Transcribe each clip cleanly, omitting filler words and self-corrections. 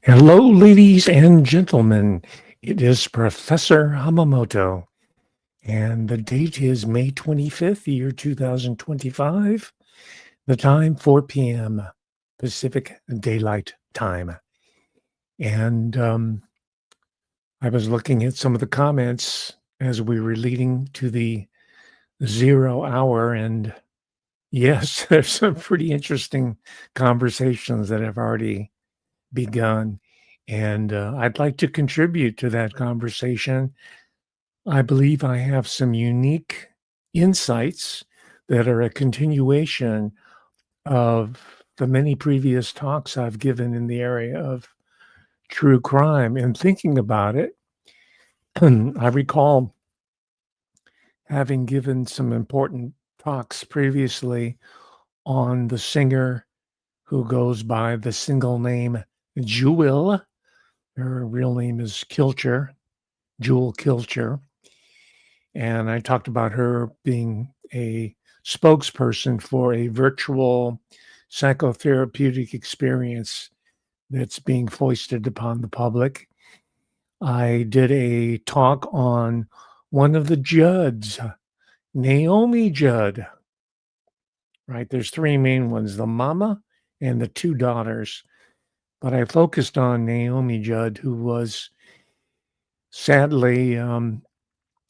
Hello, ladies and gentlemen. It is Professor Hamamoto, and the date is May 25th, year 2025. The time 4 p.m. Pacific Daylight Time. And I was looking at some of the comments as we were leading to the 0 hour, and yes, there's some pretty interesting conversations that have already begun. And I'd like to contribute to that conversation. I believe I have some unique insights that are a continuation of the many previous talks I've given in the area of true crime. And thinking about it, I recall having given some important talks previously on the singer who goes by the single name Jewel. Her real name is Kilcher, Jewel Kilcher. And I talked about her being a spokesperson for a virtual psychotherapeutic experience that's being foisted upon the public. I did a talk on one of the Judds, Naomi Judd, right? There's three main ones, the mama and the two daughters. But I focused on Naomi Judd, who was sadly in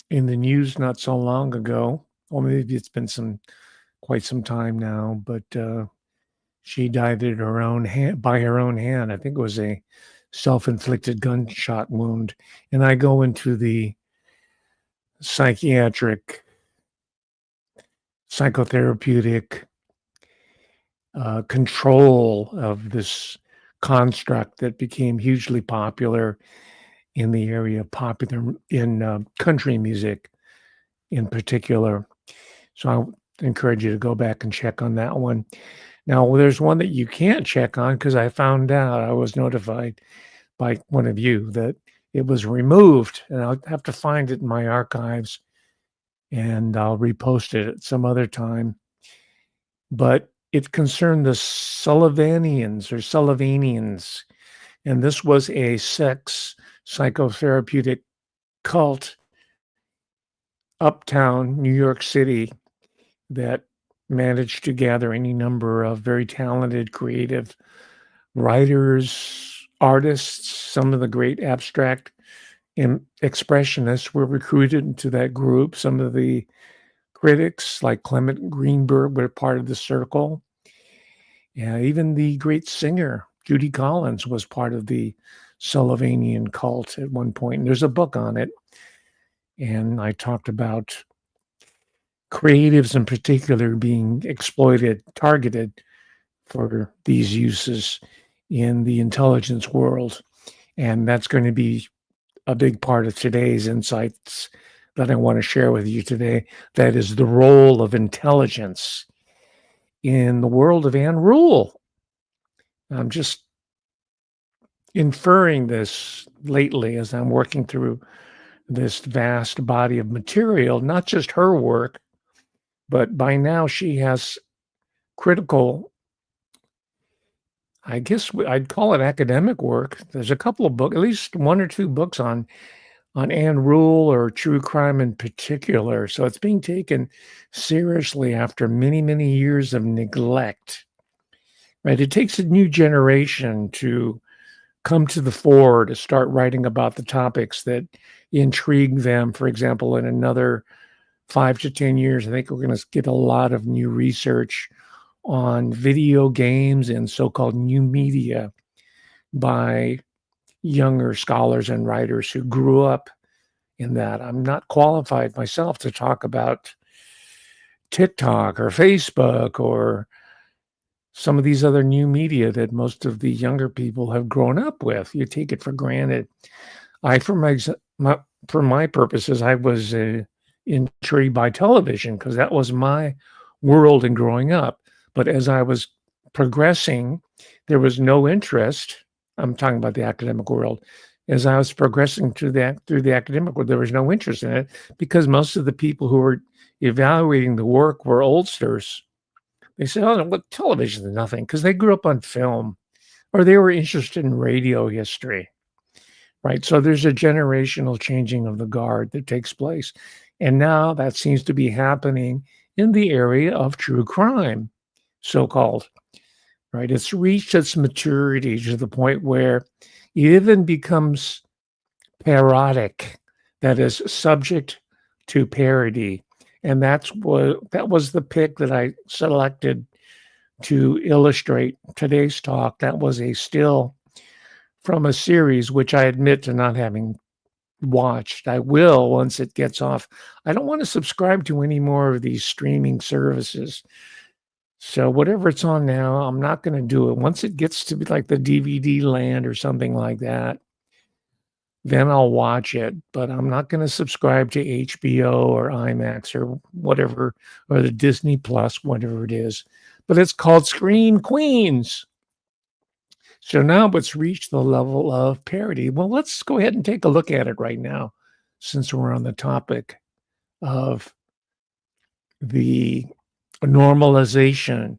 the news not so long ago. Or maybe it's been quite some time now, but she died at her own hand, by her own hand. I think it was a self-inflicted gunshot wound. And I go into the psychiatric, psychotherapeutic control of this construct that became hugely popular in the area of popular in country music in particular. So I encourage you to go back and check on that one. Now, there's one that you can't check on because I found out, I was notified by one of you that it was removed, and I'll have to find it in my archives and I'll repost it at some other time. But it concerned the Sullivanians or Sullivanians, and this was a sex psychotherapeutic cult uptown New York City that managed to gather any number of very talented, creative writers, artists. Some of the great abstract expressionists were recruited into that group. Some of the critics, like Clement Greenberg, were part of the circle. Yeah, even the great singer Judy Collins was part of the Sullivanian cult at one point. And there's a book on it. And I talked about creatives in particular being exploited, targeted for these uses in the intelligence world. And that's going to be a big part of today's insights that I want to share with you today. That is the role of intelligence in the world of Ann Rule. I'm just inferring this lately as I'm working through this vast body of material, not just her work, but by now she has critical, I guess I'd call it academic work. There's a couple of books, at least one or two books on Ann Rule or true crime in particular. So it's being taken seriously after many, many years of neglect. Right? It takes a new generation to come to the fore to start writing about the topics that intrigue them. For example, in another 5 to 10 years, I think we're going to get a lot of new research on video games and so-called new media by younger scholars and writers who grew up in that. I'm not qualified myself to talk about TikTok or Facebook or some of these other new media that most of the younger people have grown up with. You take it for granted. For my purposes, I was intrigued by television because that was my world in growing up. But as I was progressing, there was no interest. I'm talking about the academic world. As I was progressing through the academic world, there was no interest in it because most of the people who were evaluating the work were oldsters. They said, "Oh, what television is nothing," because they grew up on film. or they were interested in radio history, right? So there's a generational changing of the guard that takes place. And now that seems to be happening in the area of true crime, so called, right? It's reached its maturity to the point where it even becomes parodic, that is subject to parody. And that was the pick that I selected to illustrate today's talk. That was a still from a series which I admit to not having watched. I will once it gets off. I don't want to subscribe to any more of these streaming services. So whatever it's on now, I'm not going to do it. Once it gets to be like the DVD land or something like that, then I'll watch it. But I'm not going to subscribe to HBO or IMAX or whatever, or the Disney Plus, whatever it is. But it's called Scream Queens. So now it's reached the level of parody. Well, let's go ahead and take a look at it right now, since we're on the topic of the normalization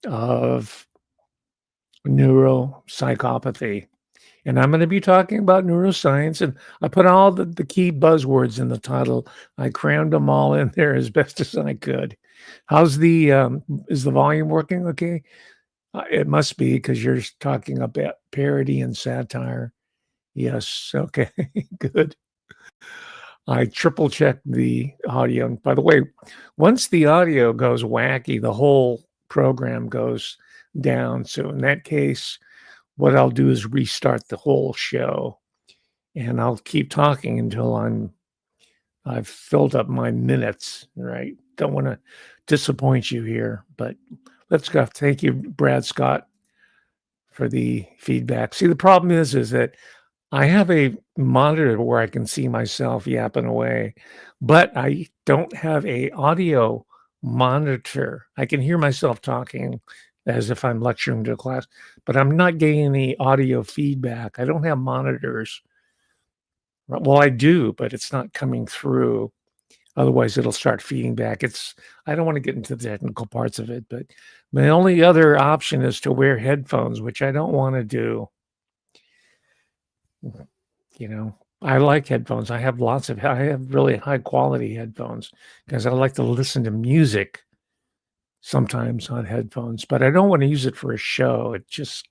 of neuropsychopathy. And I'm going to be talking about neuroscience, and I put all the key buzzwords in the title. I crammed them all in there as best as I could. How's is the volume working okay? It must be, because you're talking about parody and satire. Yes, okay, good. I triple checked the audio. And by the way, once the audio goes wacky, the whole program goes down. So in that case, what I'll do is restart the whole show, and I'll keep talking until I've filled up my minutes, right? Don't want to disappoint you here, but let's go. Thank you, Brad Scott, for the feedback. See, the problem is that I have a monitor where I can see myself yapping away, but I don't have a audio monitor. I can hear myself talking as if I'm lecturing to a class, but I'm not getting any audio feedback. I don't have monitors. Well, I do, but it's not coming through. Otherwise, it'll start feeding back. I don't want to get into the technical parts of it, but my only other option is to wear headphones, which I don't want to do. You know, I like headphones. I have really high quality headphones because I like to listen to music sometimes on headphones, but I don't want to use it for a show. It just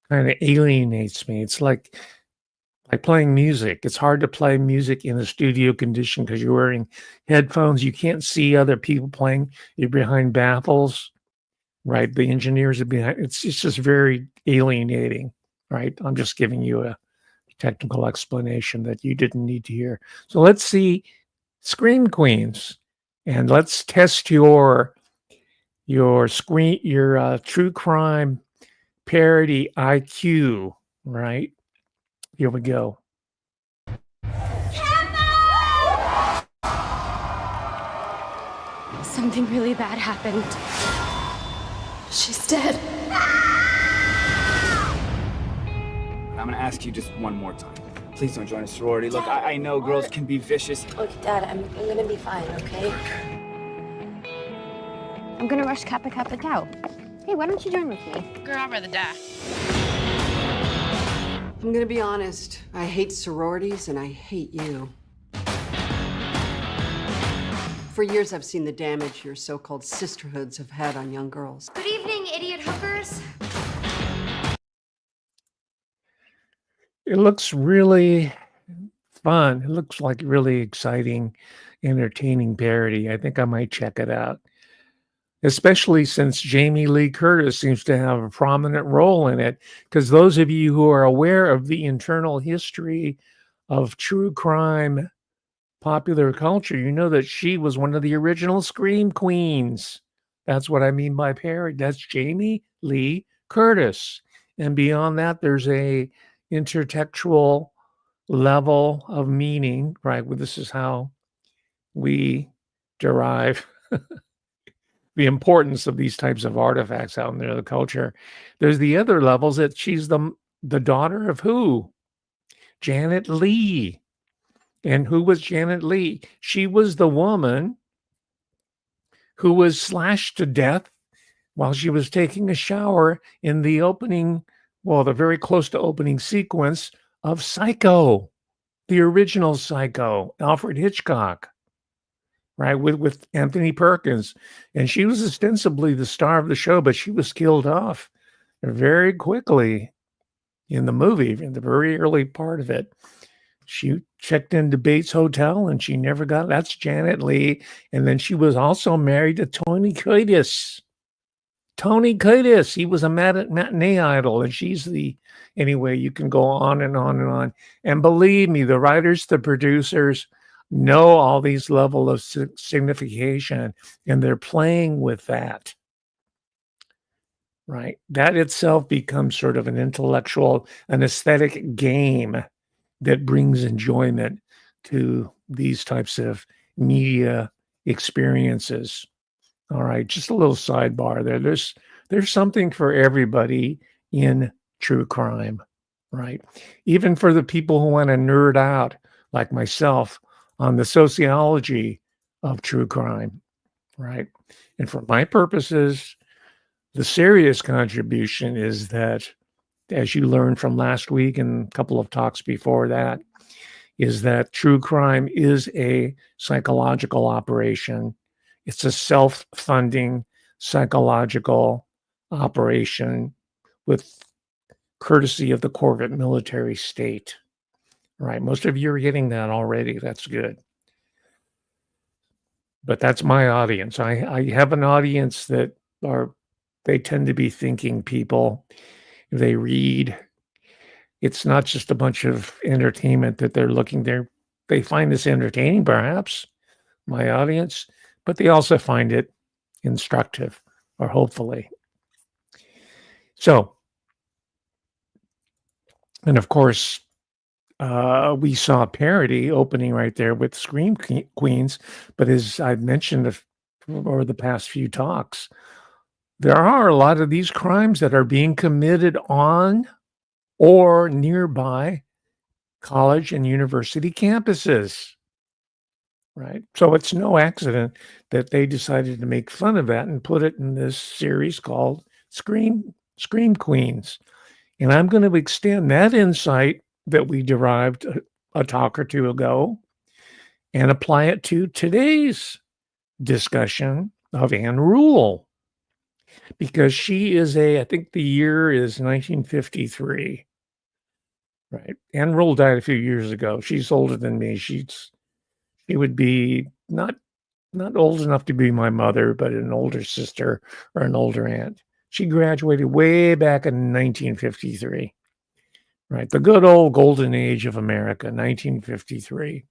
kind of alienates me. It's like playing music. It's hard to play music in a studio condition because you're wearing headphones. You can't see other people playing. You're behind baffles, right? The engineers are behind. It's just very alienating, right? I'm just giving you a technical explanation that you didn't need to hear. So let's see Scream Queens, and let's test your true crime parody IQ, right? Here we go. Something really bad happened. She's dead. I'm gonna ask you just one more time. Please don't join a sorority. Look, I know girls can be vicious. Look, Dad, I'm gonna be fine, okay? I'm gonna rush Kappa Kappa Tau. Hey, why don't you join with me? Girl, I'd rather die. I'm gonna be honest. I hate sororities and I hate you. For years, I've seen the damage your so-called sisterhoods have had on young girls. Good evening, idiot hookers. It looks really fun. It looks like really exciting, entertaining parody. I think I might check it out, especially since Jamie Lee Curtis seems to have a prominent role in it. Because those of you who are aware of the internal history of true crime popular culture, you know that she was one of the original Scream Queens. That's what I mean by parody. That's Jamie Lee Curtis. And beyond that, there's a intertextual level of meaning, right? Well, this is how we derive the importance of these types of artifacts out in the culture. There's the other levels that she's the daughter of who? Janet Leigh. And who was Janet Leigh? She was the woman who was slashed to death while she was taking a shower in the opening Well, they're very close to opening sequence of Psycho, the original Psycho, Alfred Hitchcock, right, with Anthony Perkins. And she was ostensibly the star of the show, but she was killed off very quickly in the movie, in the very early part of it. She checked into Bates Hotel and she never got, that's Janet Leigh. And then she was also married to Tony Curtis. Tony Curtis, he was a matinee idol, and anyway, you can go on and on and on. And believe me, the writers, the producers know all these level of signification, and they're playing with that, right? That itself becomes sort of an intellectual, an aesthetic game that brings enjoyment to these types of media experiences. All right, just a little sidebar there. There's something for everybody in true crime, right? Even for the people who want to nerd out, like myself, on the sociology of true crime, right? And for my purposes, the serious contribution is that, as you learned from last week and a couple of talks before that, is that true crime is a psychological operation. It's a self-funding psychological operation with courtesy of the corporate military state. Right. Most of you are getting that already. That's good. But that's my audience. I have an audience that they tend to be thinking people. They read. It's not just a bunch of entertainment that they're looking there. They find this entertaining, perhaps, my audience, but they also find it instructive, or hopefully. So, and of course, we saw a parody opening right there with Scream Queens, but as I've mentioned over the past few talks, there are a lot of these crimes that are being committed on or nearby college and university campuses. Right. So it's no accident that they decided to make fun of that and put it in this series called Scream Queens. And I'm going to extend that insight that we derived a talk or two ago and apply it to today's discussion of Anne Rule, because she is I think the year is 1953. Right. Anne Rule died a few years ago. She's older than me. She would be not old enough to be my mother, but an older sister or an older aunt. She graduated way back in 1953, right? The good old golden age of America, 1953.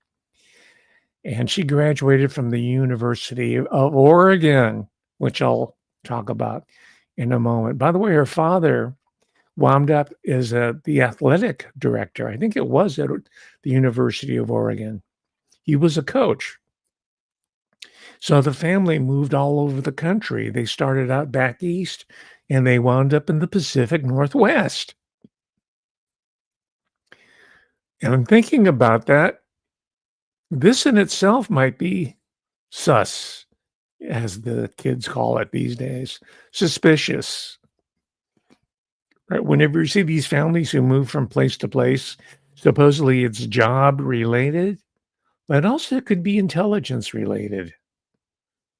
And she graduated from the University of Oregon, which I'll talk about in a moment. By the way, her father wound up as the athletic director. I think it was at the University of Oregon. He was a coach. So the family moved all over the country. They started out back east and they wound up in the Pacific Northwest. And I'm thinking about that. This in itself might be sus, as the kids call it these days, suspicious. Right? Whenever you see these families who move from place to place, supposedly it's job related, but also it could be intelligence related.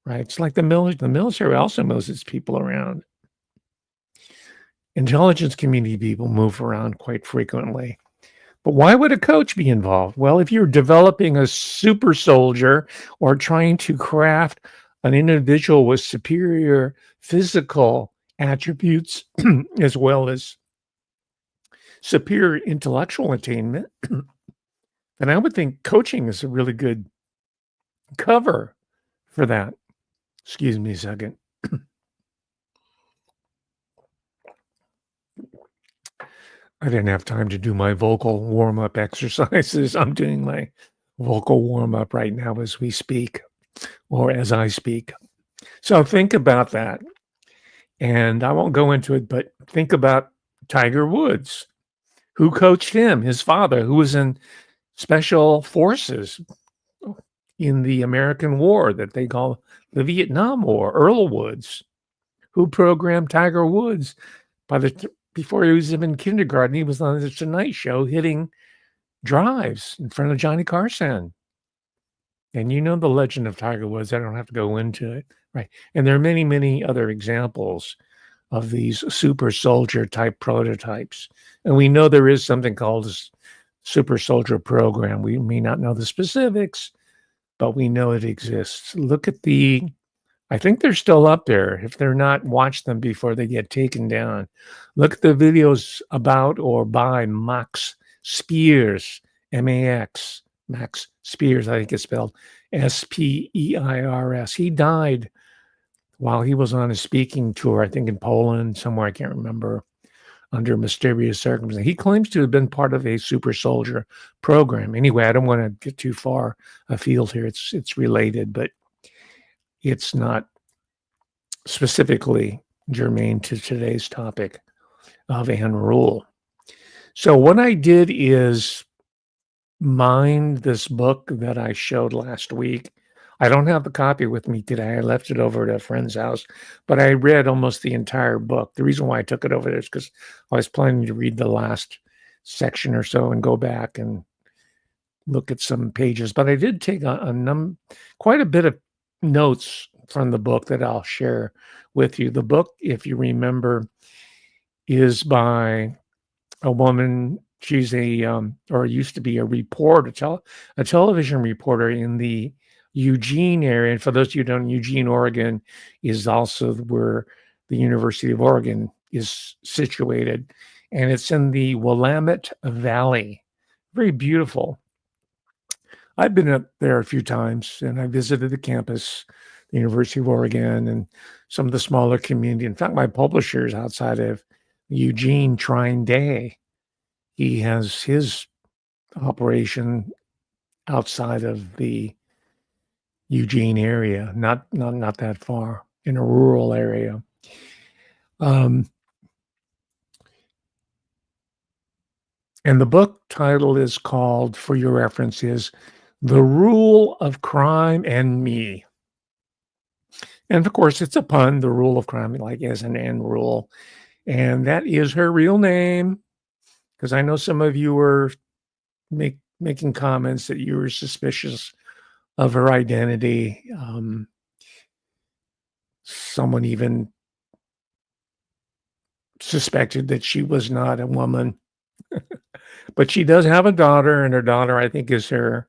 Right? It's like the military also moves its people around. Intelligence community people move around quite frequently. But why would a coach be involved? Well, if you're developing a super soldier or trying to craft an individual with superior physical attributes as well as superior intellectual attainment, then I would think coaching is a really good cover for that. Excuse me a second. I didn't have time to do my vocal warm-up exercises. I'm doing my vocal warm-up right now as we speak, or as I speak. So think about that. And I won't go into it, but think about Tiger Woods. Who coached him? His father, who was in special forces in the American War that they call the Vietnam War, Earl Woods. Who programmed Tiger Woods? By the before he was even in kindergarten, he was on the Tonight Show hitting drives in front of Johnny Carson. And you know the legend of Tiger Woods. I don't have to go into it, right? And there are many, many other examples of these super soldier type prototypes. And we know there is something called a super soldier program. We may not know the specifics, but we know it exists. Look at I think they're still up there. If they're not, watch them before they get taken down. Look at the videos about or by Max Spears, M-A-X, Max Spears, I think it's spelled S-P-E-I-R-S. He died while he was on a speaking tour, I think in Poland, somewhere, I can't remember, under mysterious circumstances. He claims to have been part of a super soldier program. Anyway, I don't want to get too far afield here. It's related, but it's not specifically germane to today's topic of Anne Rule. So what I did is mined this book that I showed last week. I don't have the copy with me today. I left it over at a friend's house, but I read almost the entire book. The reason why I took it over there is because I was planning to read the last section or so and go back and look at some pages. But I did take quite a bit of notes from the book that I'll share with you. The book, if you remember, is by a woman. She's or used to be a reporter, a television reporter in the Eugene area. And for those of you who don't know, Eugene, Oregon is also where the University of Oregon is situated. And it's in the Willamette Valley. Very beautiful. I've been up there a few times, and I visited the campus, the University of Oregon, and some of the smaller community. In fact, my publisher is outside of Eugene, Trine Day. He has his operation outside of the Eugene area, not that far, in a rural area. And the book title is called, for your reference, is The Rule of Crime and Me. And of course, it's a pun, the rule of crime, like as an Anne Rule. And that is her real name, because I know some of you were making comments that you were suspicious of her identity. Someone even suspected that she was not a woman. But she does have a daughter, and her daughter, I think, is her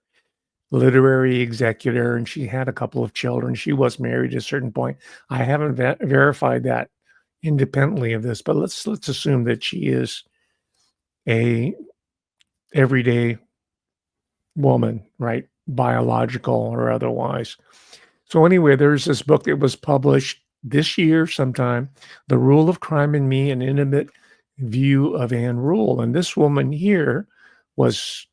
literary executor, and she had a couple of children. She was married at a certain point. I haven't verified that independently of this, but let's assume that she is a everyday woman, right? Biological or otherwise. So anyway, there's this book that was published this year sometime, The Rule of Crime and Me, an Intimate View of Anne Rule. And this woman here was,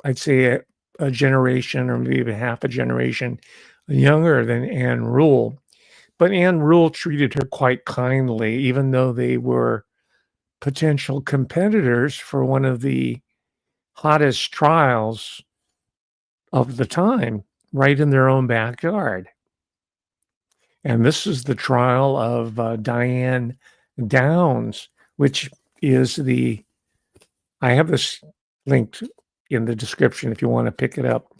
I'd say, a generation or maybe even half a generation younger than Anne Rule. But Anne Rule treated her quite kindly, even though they were potential competitors for one of the hottest trials of the time, right in their own backyard. And this is the trial of Diane Downs, which is I have this linked in the description if you want to pick it up,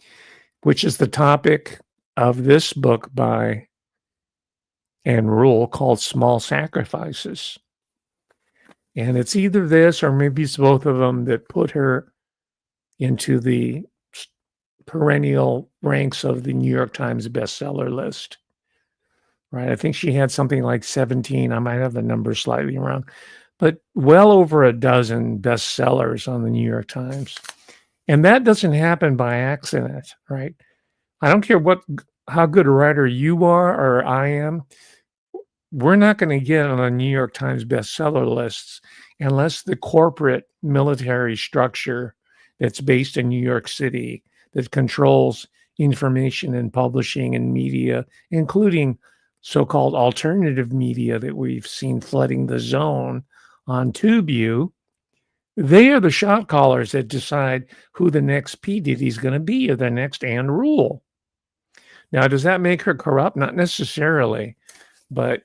which is the topic of this book by Anne Rule called Small Sacrifices. And it's either this or maybe it's both of them that put her into the perennial ranks of the New York Times bestseller list. Right? I think she had something like 17. I might have the number slightly wrong, but well over a dozen bestsellers on the New York Times. And that doesn't happen by accident, right? I don't care how good a writer you are or I am. We're not going to get on the New York Times bestseller lists unless the corporate military structure that's based in New York City that controls information and publishing and media, including so-called alternative media that we've seen flooding the zone on TubeView, they are the shot callers that decide who the next P. Diddy is going to be or the next Anne Rule. Now, does that make her corrupt? Not necessarily, but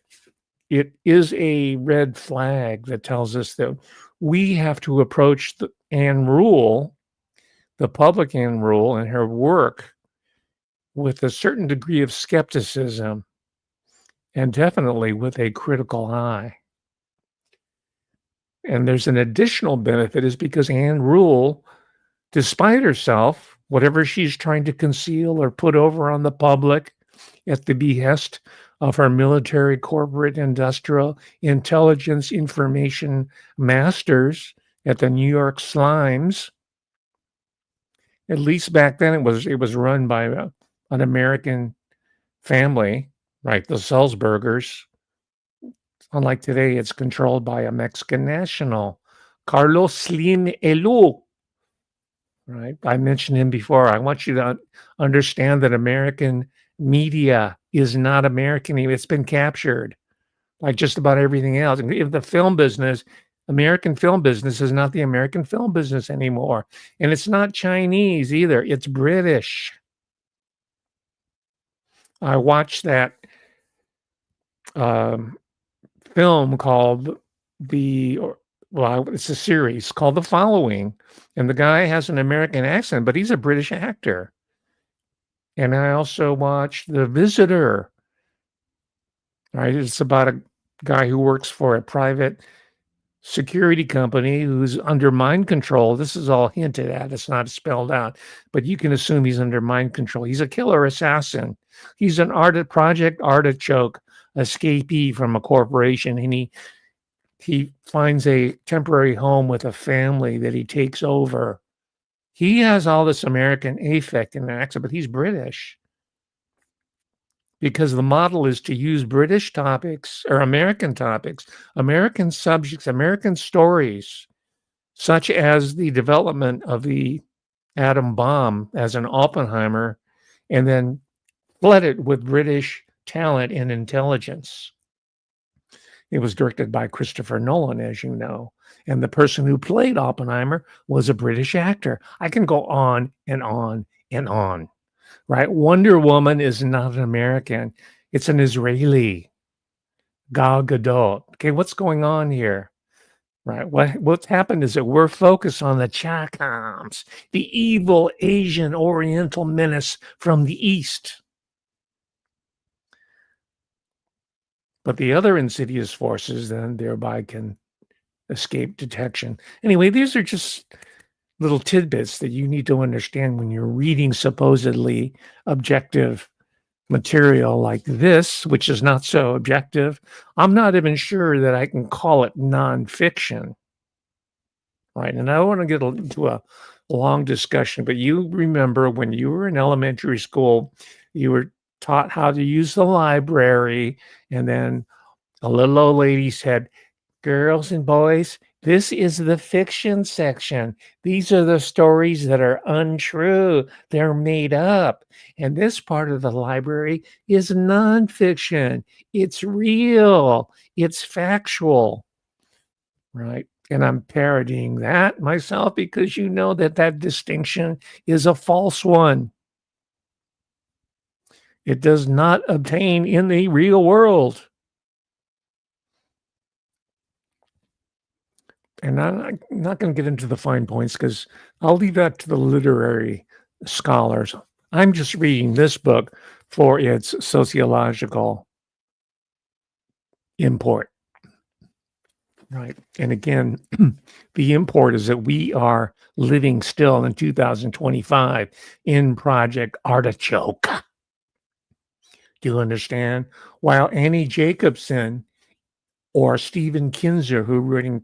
it is a red flag that tells us that we have to approach Anne Rule, the public Anne Rule, and her work with a certain degree of skepticism and definitely with a critical eye. And there's an additional benefit is because Anne Rule, despite herself, whatever she's trying to conceal or put over on the public at the behest of her military, corporate, industrial, intelligence, information masters at the New York Slimes, at least back then it was run by an American family, right? The Sulzbergers. Unlike today, it's controlled by a Mexican national, Carlos Slim Elu. Right? I mentioned him before. I want you to understand that American media is not American. It's been captured, like just about everything else. And if the film business, American film business, is not the American film business anymore, and it's not Chinese either. It's British. I watched that film called it's a series called The Following, and the guy has an American accent, but he's a British actor. And I also watched The Visitor. Right, it's about a guy who works for a private security company who's under mind control. This is all hinted at. It's not spelled out, but you can assume he's under mind control. He's a killer assassin. He's an Project Artichoke escapee from a corporation, and he finds a temporary home with a family that he takes over. He has all this American affect and accent, but he's British. Because the model is to use British topics or American topics, American subjects, American stories, such as the development of the atom bomb as an Oppenheimer, and then flood it with British talent and intelligence. It was directed by Christopher Nolan, as you know, and the person who played Oppenheimer was a British actor. I can go on and on and on. Right? Wonder Woman is not an American. It's an Israeli. Gal Gadot. Okay, what's going on here? Right? What's happened is that we're focused on the Chakams, the evil Asian Oriental menace from the East. But the other insidious forces then thereby can escape detection. Anyway, these are just little tidbits that you need to understand when you're reading supposedly objective material like this, which is not so objective. I'm not even sure that I can call it nonfiction. Right. And I don't want to get into a long discussion, but you remember when you were in elementary school, you were taught how to use the library, and then a little old lady said, "Girls and boys, this is the fiction section. These are the stories that are untrue. They're made up. And this part of the library is nonfiction. It's real. It's factual." Right? And I'm parodying that myself because you know that that distinction is a false one. It does not obtain in the real world. And I'm not going to get into the fine points because I'll leave that to the literary scholars. I'm just reading this book for its sociological import. Right. And again, the import is that we are living still in 2025 in Project Artichoke. Do you understand? While Annie Jacobson or Stephen Kinzer, who are writing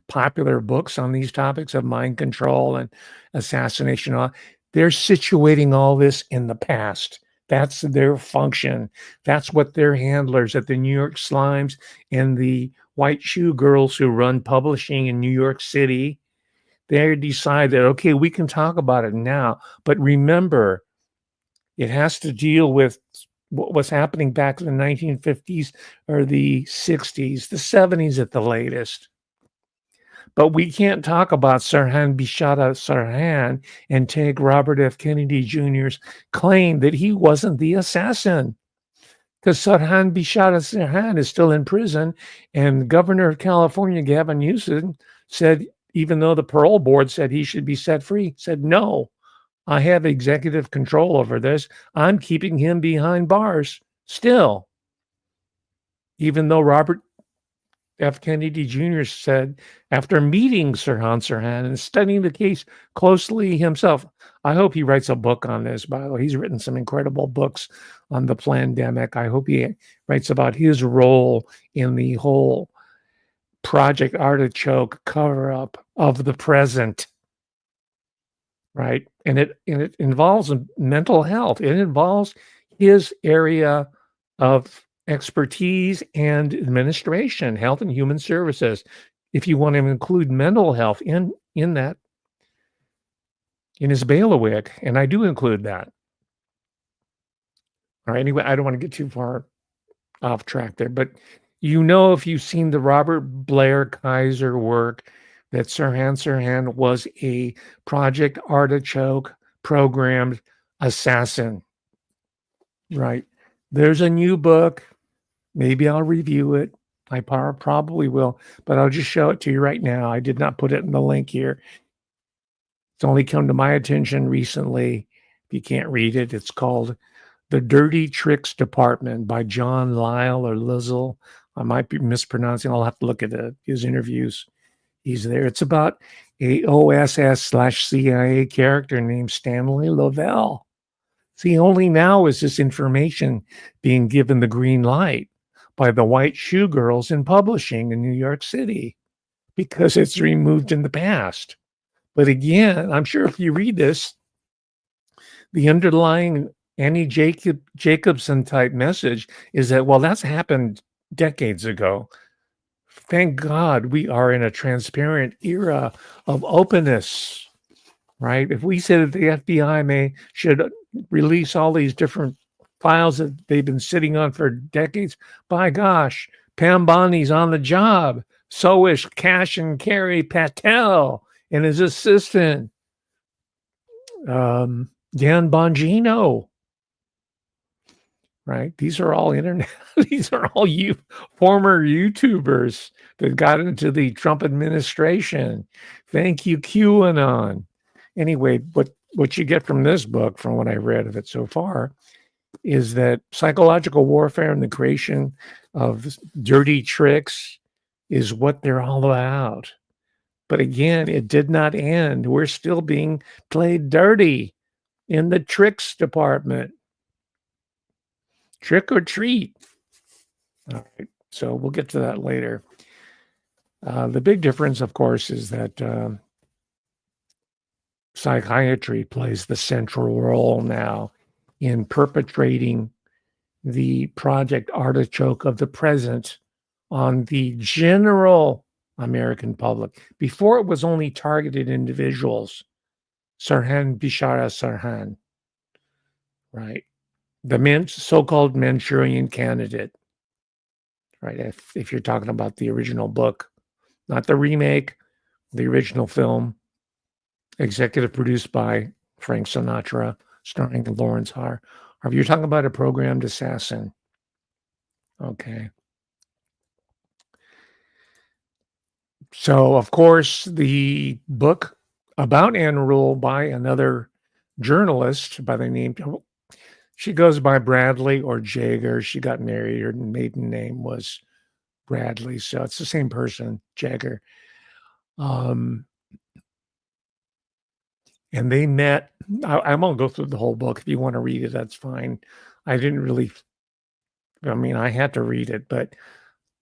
popular books on these topics of mind control and assassination, they're situating all this in the past. That's their function. That's what their handlers at the New York Slimes and the White Shoe Girls who run publishing in New York City, they decide that, okay, we can talk about it now, but remember, it has to deal with what was happening back in the 1950s or the 60s, the 70s at the latest. But we can't talk about Sirhan Bishara Sirhan and take Robert F. Kennedy Jr.'s claim that he wasn't the assassin. because Sirhan Bishara Sirhan is still in prison, and the governor of California, Gavin Newsom, said even though the parole board said he should be set free, said no, I have executive control over this. I'm keeping him behind bars still, even though Robert F. Kennedy Jr. said after meeting Sirhan and studying the case closely himself. I hope he writes a book on this, by the way. He's written some incredible books on the pandemic. I hope he writes about his role in the whole Project Artichoke cover-up of the present, right? And it involves mental health. It involves his area of expertise and administration, health and human services. If you want to include mental health in that, in his bailiwick, and I do include that. All right, anyway, I don't want to get too far off track there, but if you've seen the Robert Blair Kaiser work, that Sirhan was a Project Artichoke programmed assassin, right? There's a new book. Maybe I'll review it. I probably will, but I'll just show it to you right now. I did not put it in the link here. It's only come to my attention recently. If you can't read it, it's called The Dirty Tricks Department by John Lyle or Lizzle. I might be mispronouncing. I'll have to look at his interviews. He's there. It's about a OSS/CIA character named Stanley Lovell. See, only now is this information being given the green light by the white shoe girls in publishing in New York City because it's removed in the past. But again, I'm sure if you read this, the underlying Annie Jacobson type message is that, well, that's happened decades ago. Thank God we are in a transparent era of openness, right? If we said that the FBI should release all these different files that they've been sitting on for decades, by gosh, Pam Bondi's on the job. So is Cash and Carrie Patel and his assistant, Dan Bongino. Right? These are all these are all former YouTubers that got into the Trump administration. Thank you, QAnon. Anyway, what you get from this book, from what I read of it so far, is that psychological warfare and the creation of dirty tricks is what they're all about. But again, it did not end. We're still being played dirty in the tricks department. Trick or treat. All right. So we'll get to that later. The big difference, of course, is that psychiatry plays the central role now in perpetrating the Project Artichoke of the present on the general American public. Before, it was only targeted individuals. Sirhan Bishara Sirhan, right? The so-called Manchurian Candidate, right? If you're talking about the original book, not the remake, the original film, executive produced by Frank Sinatra, starring Lawrence Harvey. You're talking about a programmed assassin. Okay. So, of course, the book about Anne Rule by another journalist by the name, she goes by Bradley or Jagger. She got married. Her maiden name was Bradley. So it's the same person, Jagger. And they met. I won't go through the whole book. If you want to read it, that's fine. I had to read it, but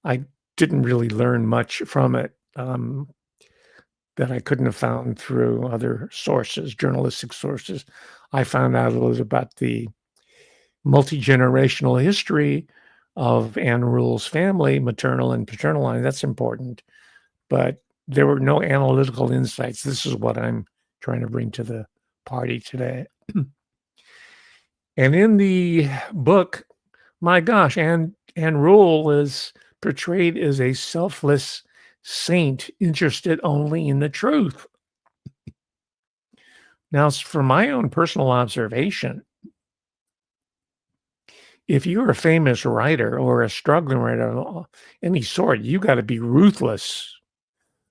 I didn't really learn much from it that I couldn't have found through other sources, journalistic sources. I found out a little about the multi-generational history of Anne Rule's family, maternal and paternal line. That's important. But there were no analytical insights. This is what I'm trying to bring to the party today. And in the book, my gosh, Anne Rule is portrayed as a selfless saint interested only in the truth. Now, from my own personal observation, if you're a famous writer or a struggling writer of any sort, you got to be ruthless.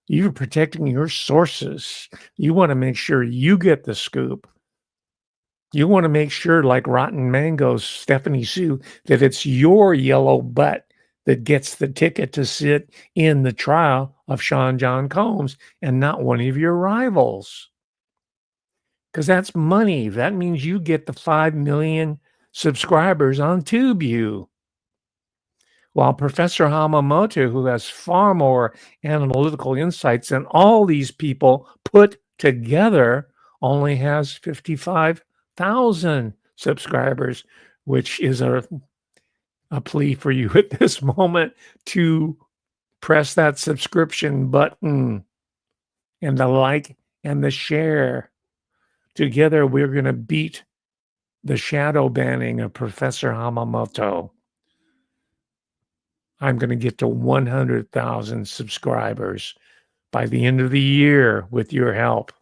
You're protecting your sources. You want to make sure you get the scoop. You want to make sure, like Rotten Mango's Stephanie Sue, that it's your yellow butt that gets the ticket to sit in the trial of Sean John Combs and not one of your rivals. Because that's money. That means you get the 5 million subscribers on TubeView. While Professor Hamamoto, who has far more analytical insights than all these people put together, only has 55,000 subscribers, which is a plea for you at this moment to press that subscription button and the like and the share. Together, we're going to beat the shadow banning of Professor Hamamoto. I'm going to get to 100,000 subscribers by the end of the year with your help.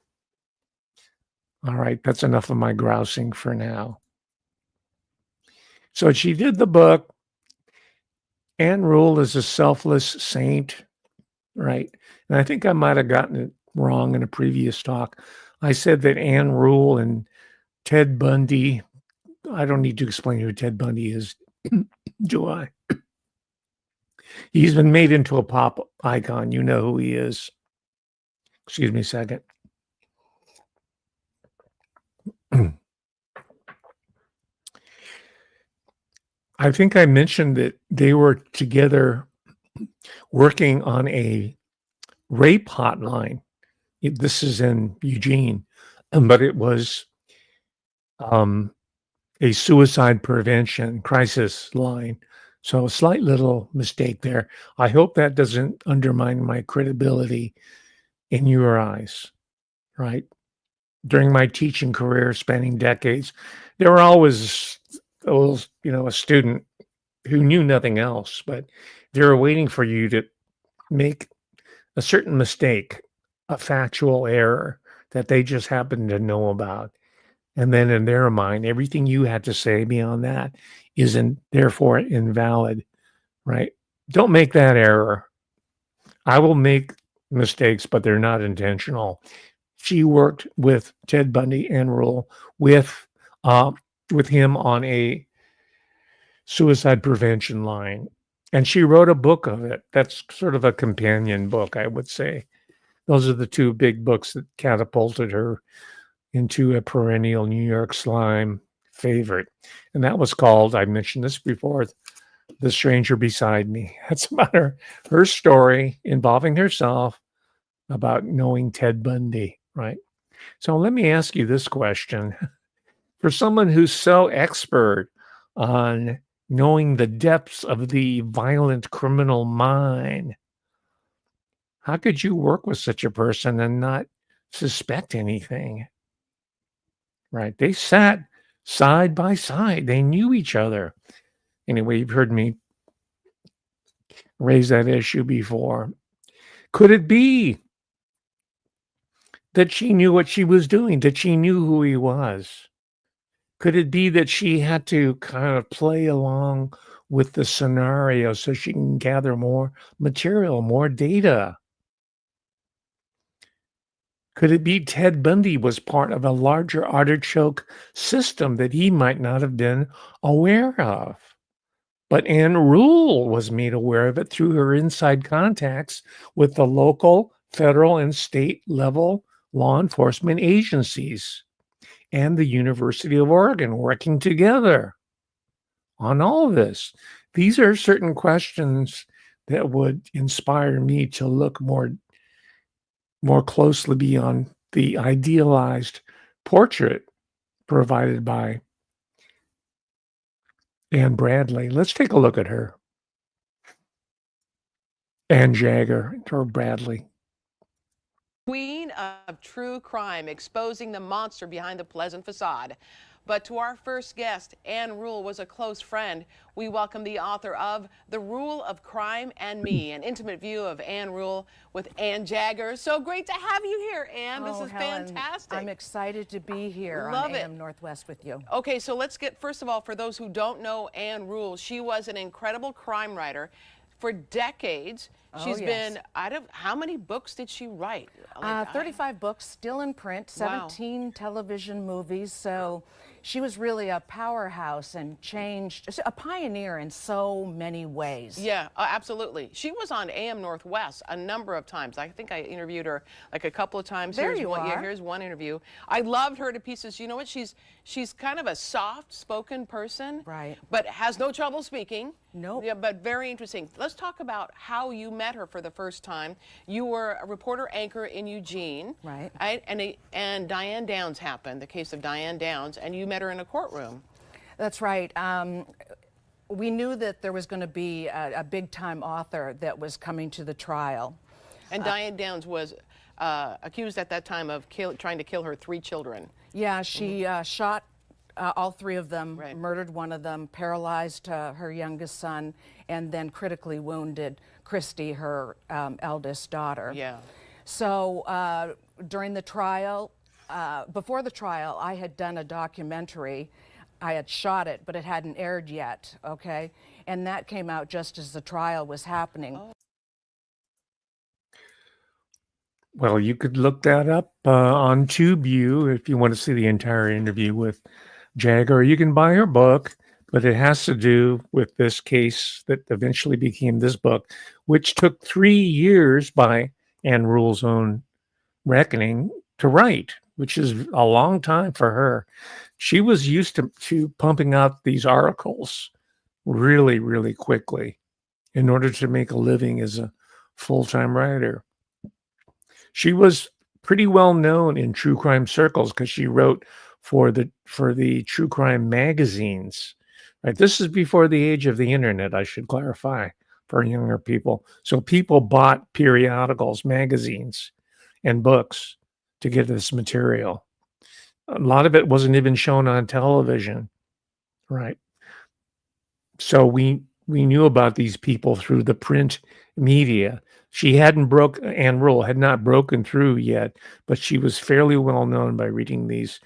All right, that's enough of my grousing for now. So she did the book. Anne Rule is a selfless saint, right? And I think I might have gotten it wrong in a previous talk. I said that Anne Rule and Ted Bundy, I don't need to explain who Ted Bundy is, do I? He's been made into a pop icon. You know who he is. Excuse me a second. I think I mentioned that they were together working on a rape hotline. This is in Eugene, but it was a suicide prevention crisis line. So a slight little mistake there. I hope that doesn't undermine my credibility in your eyes, right? During my teaching career spanning decades, there were always a student who knew nothing else, but they were waiting for you to make a certain mistake, a factual error that they just happened to know about. And then in their mind, everything you had to say beyond that isn't therefore invalid, right? Don't make that error. I will make mistakes, but they're not intentional. She worked with Ted Bundy and Rule with him on a suicide prevention line. And she wrote a book of it. That's sort of a companion book, I would say. Those are the two big books that catapulted her into a perennial New York Slime favorite. And that was called, I mentioned this before, The Stranger Beside Me. That's about her story involving herself about knowing Ted Bundy, right? So let me ask you this question. For someone who's so expert on knowing the depths of the violent criminal mind, how could you work with such a person and not suspect anything? Right? They sat side by side. They knew each other. Anyway, you've heard me raise that issue before. Could it be that she knew what she was doing, that she knew who he was? Could it be that she had to kind of play along with the scenario so she can gather more material, more data? Could it be Ted Bundy was part of a larger artichoke system that he might not have been aware of? But Anne Rule was made aware of it through her inside contacts with the local, federal, and state level law enforcement agencies and the University of Oregon working together on all of this. These are certain questions that would inspire me to look more closely beyond the idealized portrait provided by Anne Bradley. Let's take a look at her. Anne Jagger or Bradley. Queen of true crime, exposing the monster behind the pleasant facade. But to our first guest, Ann Rule was a close friend. We welcome the author of The Rule of Crime and Me, an intimate view of Ann Rule with Ann Jagger. So great to have you here, Ann. This is Helen, fantastic. I'm excited to be here Love on it. AM Northwest with you. Okay, so let's get, first of all, for those who don't know Ann Rule, she was an incredible crime writer for decades. She's yes. been, how many books did she write? 35 books still in print, 17 television movies. So she was really a powerhouse and changed, a pioneer in so many ways. Yeah, absolutely. She was on AM Northwest a number of times. I think I interviewed her like a couple of times. There Here's you one, are. Yeah, here's one interview. I loved her to pieces. You know what? She's kind of a soft-spoken person, Right. but has no trouble speaking. Nope. Yeah, but very interesting. Let's talk about how you met her for the first time. You were a reporter anchor in Eugene, Right. And Diane Downs happened, the case of Diane Downs, and you met her in a courtroom. That's right. We knew that there was going to be a big-time author that was coming to the trial. And Diane Downs was accused at that time of trying to kill her 3 children. Yeah, she shot all 3 of them, Right. murdered one of them, paralyzed her youngest son, and then critically wounded Christy, her eldest daughter. Yeah. So during the trial, before the trial, I had done a documentary. I had shot it, but it hadn't aired yet, okay? And that came out just as the trial was happening. Oh. Well, you could look that up on TubeView if you want to see the entire interview with Jagger. Or you can buy her book, but it has to do with this case that eventually became this book, which took 3 years by Ann Rule's own reckoning to write, which is a long time for her. She was used to pumping out these articles really, really quickly in order to make a living as a full-time writer. She was pretty well known in true crime circles because she wrote for the true crime magazines. Right, this is before the age of the internet, I should clarify for younger people. So people bought periodicals, magazines, and books to get this material. A lot of it wasn't even shown on television, right? So we knew about these people through the print media. Ann Rule had not broken through yet, but she was fairly well known by reading these.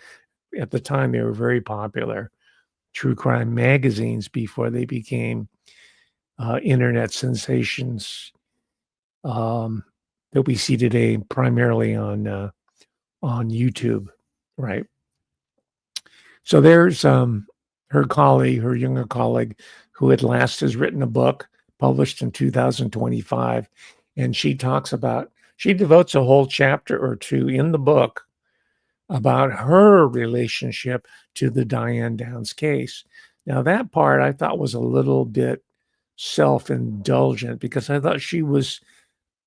At the time, they were very popular true crime magazines before they became internet sensations that we see today, primarily on YouTube, right? So there's her colleague, her younger colleague, who at last has written a book published in 2025. And she devotes a whole chapter or 2 in the book about her relationship to the Diane Downs case. Now, that part I thought was a little bit self-indulgent because I thought she was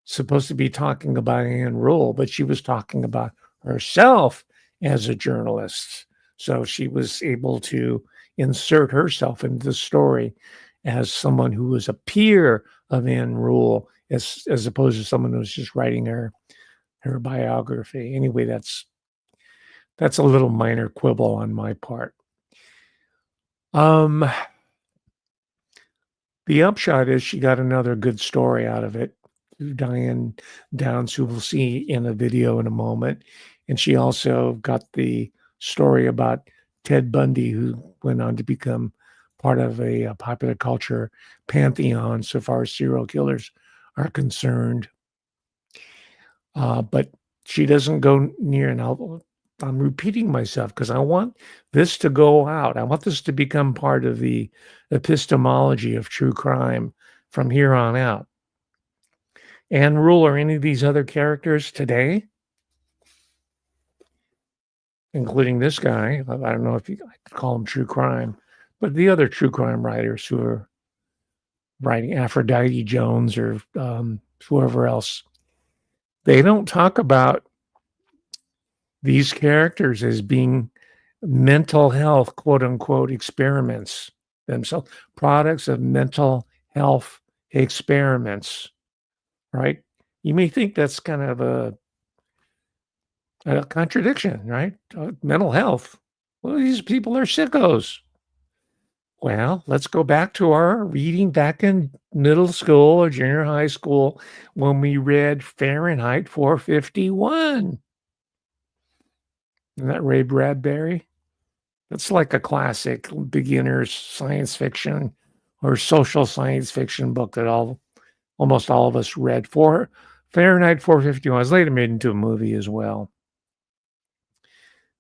supposed to be talking about Ann Rule, but she was talking about herself as a journalist. So she was able to insert herself into the story as someone who was a peer of Ann Rule, as opposed to someone who was just writing her biography. Anyway, that's a little minor quibble on my part. The upshot is she got another good story out of it. Diane Downs, who we'll see in a video in a moment. And she also got the story about Ted Bundy, who went on to become part of a popular culture pantheon so far as serial killers are concerned. But she doesn't go near, and I'm repeating myself because I want this to go out. I want this to become part of the epistemology of true crime from here on out. Ann Rule or any of these other characters today, including this guy, I don't know if you could call him true crime, but the other true crime writers who are writing, Aphrodite Jones or whoever else, they don't talk about these characters as being mental health, quote unquote, experiments themselves, products of mental health experiments, right? You may think that's kind of a contradiction, right? Mental health. Well, these people are sickos. Well, let's go back to our reading back in middle school or junior high school when we read Fahrenheit 451. Isn't that Ray Bradbury? That's like a classic beginner's science fiction or social science fiction book that almost all of us read. Fahrenheit 451 was later made into a movie as well.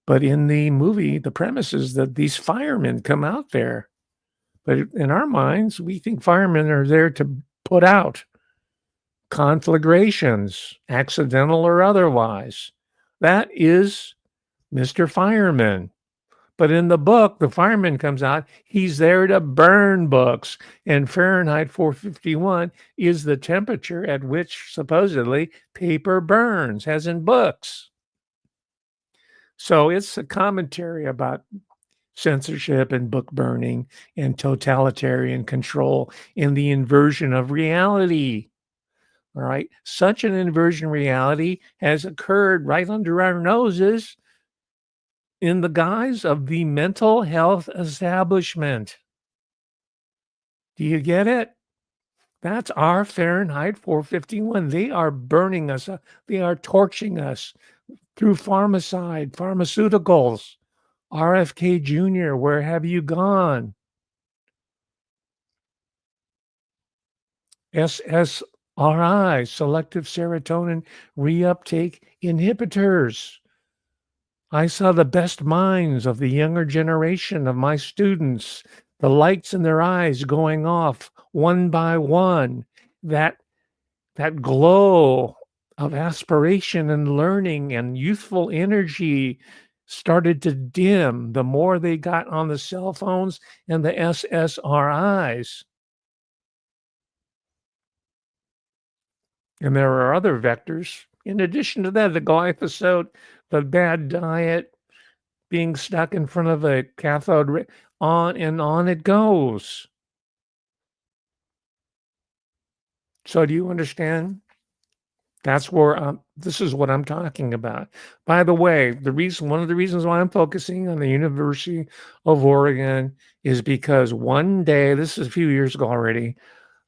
But in the movie, the premise is that these firemen come out there. But in our minds, we think firemen are there to put out conflagrations, accidental or otherwise. That is Mr. Fireman. But in the book, the fireman comes out, he's there to burn books. And Fahrenheit 451 is the temperature at which supposedly paper burns, as in books. So it's a commentary about censorship and book burning and totalitarian control in the inversion of reality. All right. Such an inversion of reality has occurred right under our noses in the guise of the mental health establishment. Do you get it? That's our Fahrenheit 451. They are burning us. They are torching us through pharmaceuticals. RFK Jr., where have you gone? SSRI, selective serotonin reuptake inhibitors. I saw the best minds of the younger generation of my students, the lights in their eyes going off one by one, that glow of aspiration and learning and youthful energy started to dim the more they got on the cell phones and the SSRIs. And there are other vectors. In addition to that, the glyphosate, the bad diet, being stuck in front of a cathode, on and on it goes. So do you understand? That's where this is what I'm talking about. By the way, one of the reasons why I'm focusing on the University of Oregon is because one day, this is a few years ago already,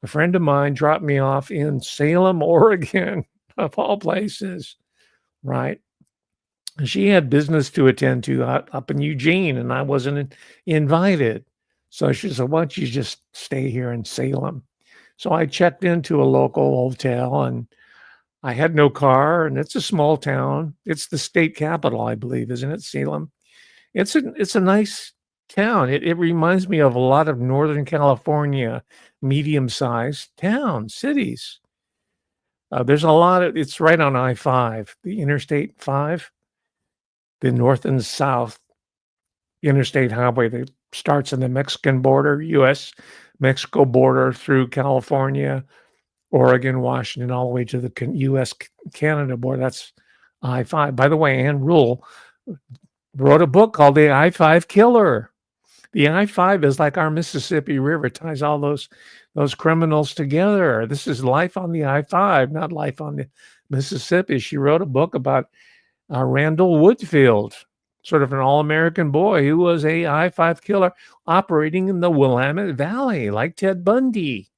a friend of mine dropped me off in Salem, Oregon, of all places, right? And she had business to attend to up in Eugene, and I wasn't invited. So she said, why don't you just stay here in Salem? So I checked into a local hotel, and I had no car, and it's a small town. It's the state capital, I believe, isn't it, Salem? It's a nice town. It reminds me of a lot of Northern California medium-sized towns, cities. There's a lot of, it's right on I-5, the Interstate 5, the north and south interstate highway that starts in the Mexican border, U.S.-Mexico border through California, Oregon, Washington, all the way to the U.S.-Canada border. That's I-5. By the way, Ann Rule wrote a book called The I-5 Killer. The I-5 is like our Mississippi River, ties all those criminals together. This is life on the I-5, not life on the Mississippi. She wrote a book about Randall Woodfield, sort of an all-American boy who was a I-5 killer operating in the Willamette Valley, like Ted Bundy.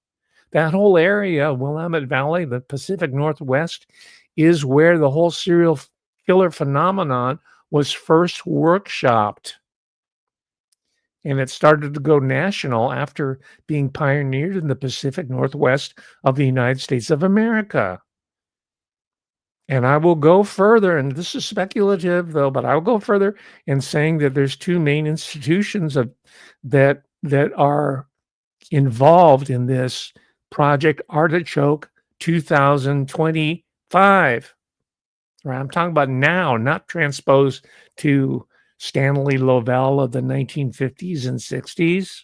That whole area, Willamette Valley, the Pacific Northwest, is where the whole serial killer phenomenon was first workshopped. And it started to go national after being pioneered in the Pacific Northwest of the United States of America. And I will go further, and this is speculative though, but I will go further in saying that there's two main institutions that are involved in this Project Artichoke 2025. Right? I'm talking about now, not transposed to Stanley Lovell of the 1950s and 60s.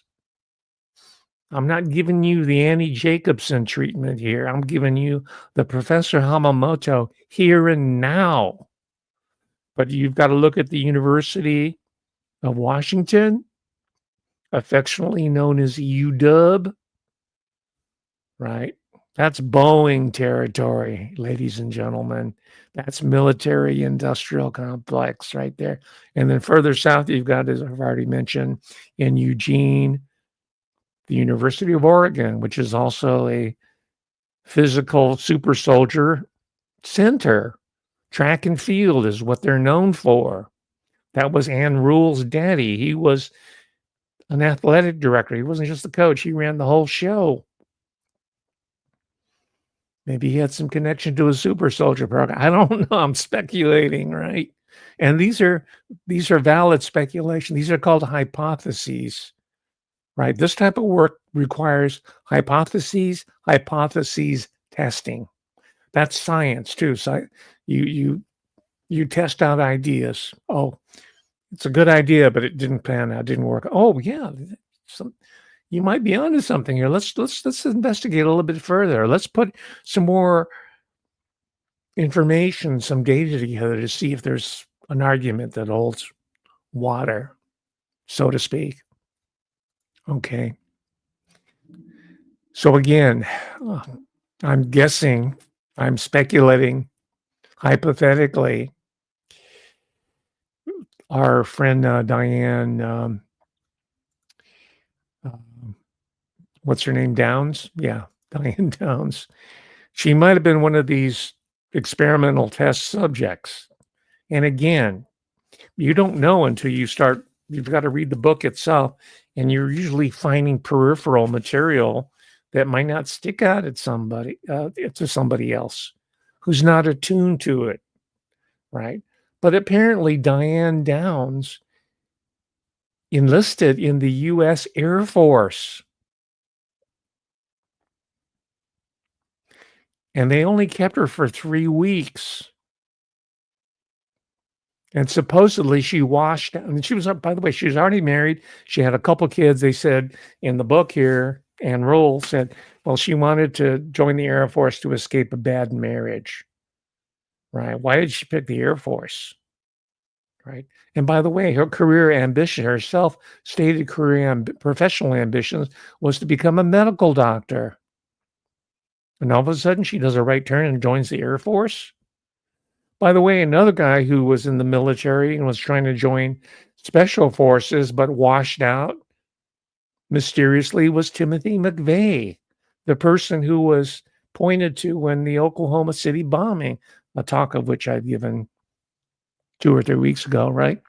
I'm not giving you the Annie Jacobson treatment here. I'm giving you the Professor Hamamoto here and now. But you've got to look at the University of Washington, affectionately known as UW, right? That's Boeing territory, ladies and gentlemen. That's military industrial complex right there. And then further south, you've got, as I've already mentioned, in Eugene, the University of Oregon, which is also a physical super soldier center. Track and field is what they're known for. That was Ann Rule's daddy. He was an athletic director. He wasn't just the coach. He ran the whole show. Maybe he had some connection to a super soldier program. I don't know. I'm speculating, right? And these are valid speculation. These are called hypotheses, right? This type of work requires hypotheses testing. That's science too. So you test out ideas. Oh, it's a good idea, but it didn't pan out, didn't work. Oh yeah, you might be onto something here. Let's investigate a little bit further. Let's put some more information, some data together to see if there's an argument that holds water, so to speak. Okay. So again, I'm guessing, I'm speculating, hypothetically, our friend Diane, what's her name? Downs? Yeah, Diane Downs. She might have been one of these experimental test subjects. And again, you don't know until you start, you've got to read the book itself, and you're usually finding peripheral material that might not stick out at somebody, to somebody else who's not attuned to it, right? But apparently Diane Downs enlisted in the U.S. Air Force. And they only kept her for 3 weeks. And supposedly she washed out. And she was, by the way, she was already married. She had a couple kids. They said in the book here, Ann Rule said, well, she wanted to join the Air Force to escape a bad marriage. Right? Why did she pick the Air Force? Right? And by the way, her career ambition, her self-stated career professional ambitions was to become a medical doctor. And all of a sudden, she does a right turn and joins the Air Force. By the way, another guy who was in the military and was trying to join special forces but washed out mysteriously was Timothy McVeigh, the person who was pointed to when the Oklahoma City bombing, a talk of which I've given 2 or 3 weeks ago, right?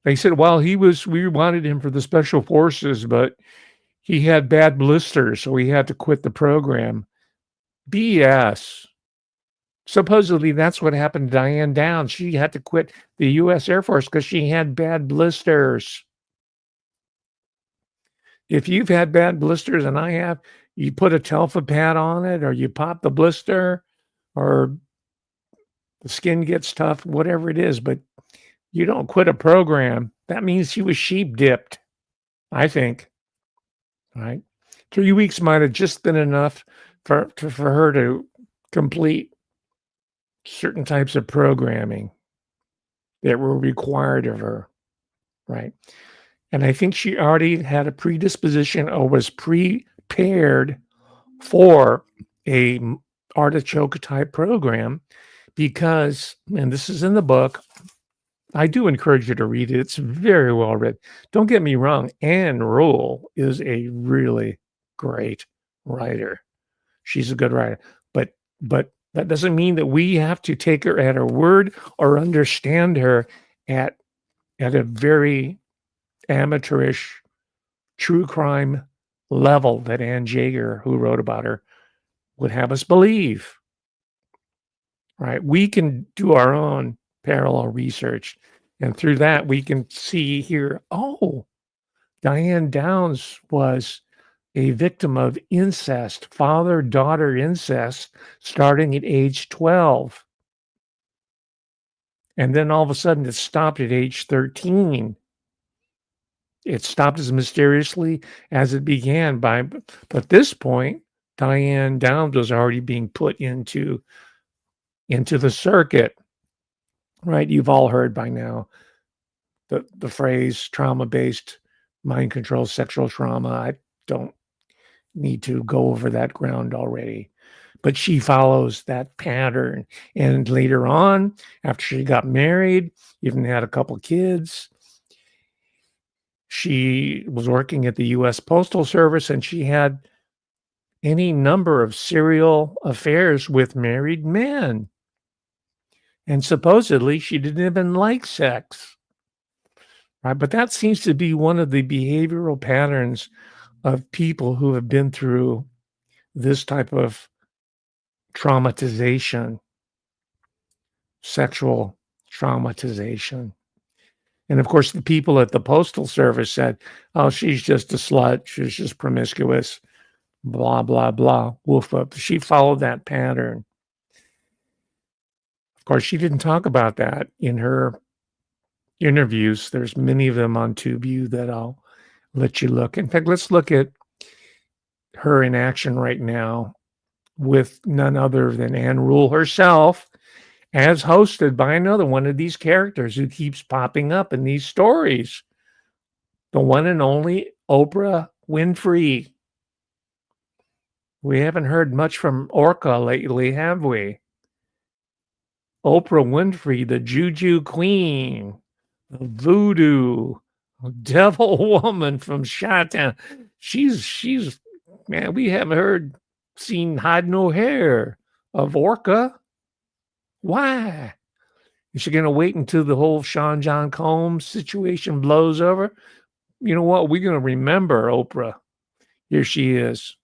They said, well, we wanted him for the special forces, but he had bad blisters, so he had to quit the program. BS. Supposedly that's what happened to Diane Downs. She had to quit the U.S. Air Force because she had bad blisters. If you've had bad blisters, and I have, you put a Telfa pad on it, or you pop the blister, or the skin gets tough, whatever it is, but you don't quit a program. That means she was sheep dipped, I think. Right? 3 weeks might have just been enough for her to complete certain types of programming that were required of her, right? And I think she already had a predisposition or was prepared for a artichoke type program because, and this is in the book, I do encourage you to read it. It's very well written. Don't get me wrong. Ann Rule is a really great writer. She's a good writer, but that doesn't mean that we have to take her at her word or understand her at a very amateurish true crime level that Ann Jaeger, who wrote about her, would have us believe. Right? We can do our own parallel research, and through that we can see here, oh, Diane Downs was a victim of incest, father-daughter incest, starting at age 12. And then all of a sudden it stopped at age 13. It stopped as mysteriously as it began. But at this point, Diane Downs was already being put into the circuit. Right? You've all heard by now the phrase trauma-based mind control sexual trauma. I don't need to go over that ground already. but she follows that pattern. And later on, after she got married, even had a couple kids, she was working at the U.S. Postal Service, and she had any number of serial affairs with married men. And supposedly she didn't even like sex. Right? But that seems to be one of the behavioral patterns of people who have been through this type of traumatization, sexual traumatization. And of course, the people at the Postal Service said, oh, she's just a slut. She's just promiscuous, blah, blah, blah. Woof up. She followed that pattern. Of course, she didn't talk about that in her interviews. There's many of them on TubeU that I'll let you look. In fact, let's look at her in action right now with none other than Ann Rule herself, as hosted by another one of these characters who keeps popping up in these stories. The one and only Oprah Winfrey. We haven't heard much from Orca lately, have we? Oprah Winfrey, the Juju Queen, the voodoo devil woman from Chi-Town. She's man, we haven't seen hide no hair of Orca. Why? Is she going to wait until the whole Sean John Combs situation blows over? You know what? We're going to remember Oprah. Here she is.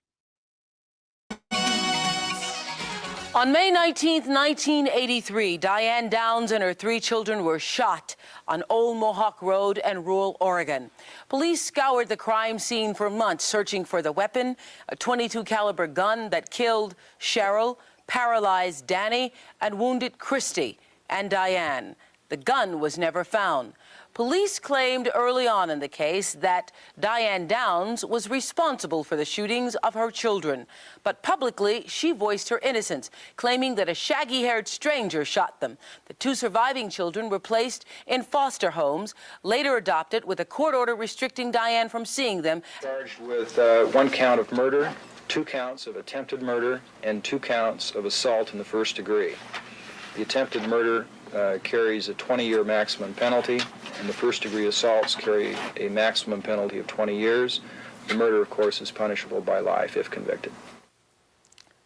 On May 19th, 1983, Diane Downs and her 3 children were shot on Old Mohawk Road in rural Oregon. Police scoured the crime scene for months, searching for the weapon, a .22 caliber gun that killed Cheryl, paralyzed Danny, and wounded Christy and Diane. The gun was never found. Police claimed early on in the case that Diane Downs was responsible for the shootings of her children. But publicly, she voiced her innocence, claiming that a shaggy-haired stranger shot them. The 2 surviving children were placed in foster homes, later adopted with a court order restricting Diane from seeing them. Charged with 1 count of murder, 2 counts of attempted murder, and 2 counts of assault in the first degree. The attempted murder carries a 20-year maximum penalty, and the first-degree assaults carry a maximum penalty of 20 years. The murder, of course, is punishable by life if convicted.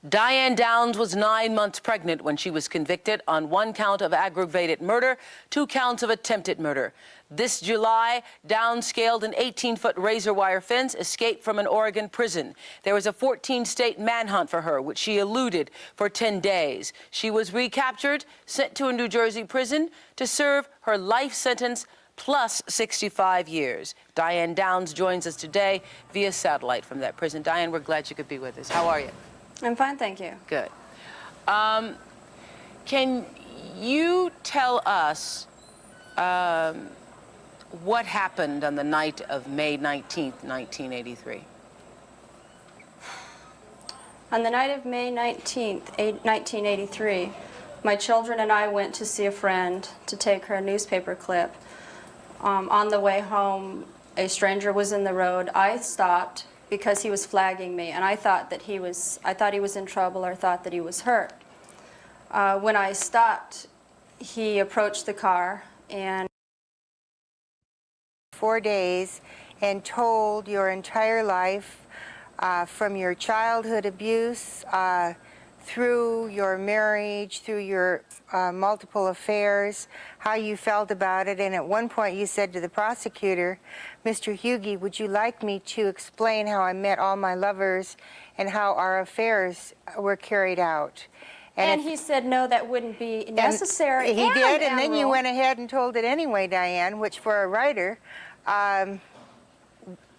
Diane Downs was 9 months pregnant when she was convicted on 1 count of aggravated murder, 2 counts of attempted murder. This July, Downs scaled an 18-foot razor wire fence, escaped from an Oregon prison. There was a 14-state manhunt for her, which she eluded for 10 days. She was recaptured, sent to a New Jersey prison to serve her life sentence plus 65 years. Diane Downs joins us today via satellite from that prison. Diane, we're glad you could be with us. How are you? I'm fine, thank you. Good. Can you tell us what happened on the night of May 19th, 1983? On the night of May 19th, 1983, my children and I went to see a friend to take her a newspaper clip. On the way home, a stranger was in the road. I stopped because he was flagging me, and I thought he was in trouble or thought that he was hurt. When I stopped, he approached the car and 4 days and told your entire life, from your childhood abuse, through your marriage, through your multiple affairs, how you felt about it. And at one point you said to the prosecutor, Mr. Hughey, would you like me to explain how I met all my lovers and how our affairs were carried out? And he said, no, that wouldn't be necessary. He did, and then you went ahead and told it anyway, Diane, which for a writer,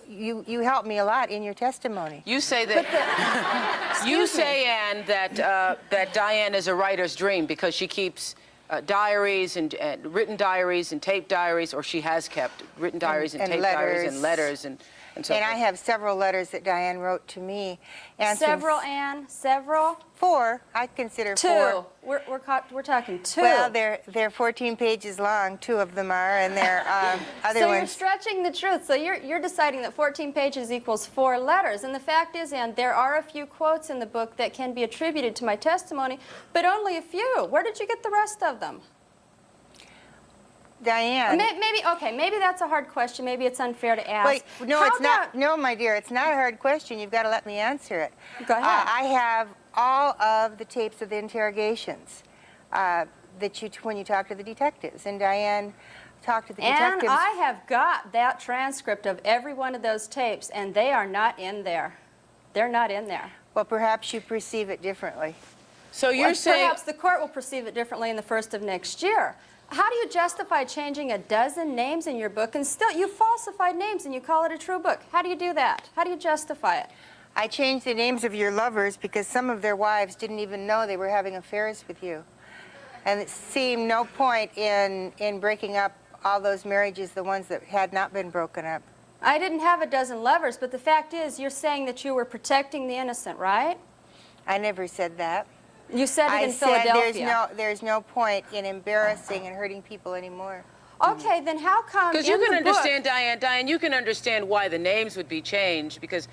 you helped me a lot in your testimony. You say that you say, Anne, that Diane is a writer's dream because she keeps diaries and written diaries and taped diaries, or she has kept written diaries and taped diaries and letters, and so And I forth. have several letters that Diane wrote to me. Several, Anne? Several? 4. I consider 2. 4. We're talking 2. Well, they're 14 pages long. 2 of them are, and they're other So ones. you're stretching the truth. So you're deciding that 14 pages equals 4 letters. And the fact is, Anne, there are a few quotes in the book that can be attributed to my testimony, but only a few. Where did you get the rest of them? Diane. Maybe that's a hard question. Maybe it's unfair to ask. Wait, no, How it's not. about- No, my dear, it's not a hard question. You've got to let me answer it. Go ahead. I have all of the tapes of the interrogations when you talk to the detectives, and Diane talked to the And detectives. I have got that transcript of every one of those tapes, and they are not in there. They're not in there. Well, perhaps you perceive it differently. So you're Well, saying perhaps the court will perceive it differently in the first of next year. How do you justify changing a dozen names in your book and still you falsified names and you call it a true book? How do you do that? How do you justify it? I changed the names of your lovers because some of their wives didn't even know they were having affairs with you. And it seemed no point in breaking up all those marriages, the ones that had not been broken up. I didn't have a dozen lovers, but the fact is you're saying that you were protecting the innocent, right? I never said that. You said it I in said Philadelphia. there's no point in embarrassing and hurting people anymore. Okay, then how come because in you can the understand, book, Diane, you can understand why the names would be changed because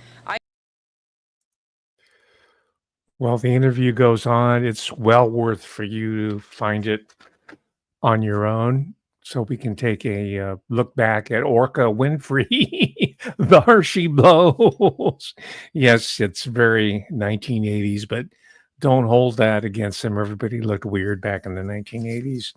Well, the interview goes on. It's well worth for you to find it on your own. So we can take a look back at Orca Winfrey, the Hershey blows. Yes, it's very 1980s, but don't hold that against them. Everybody looked weird back in the 1980s.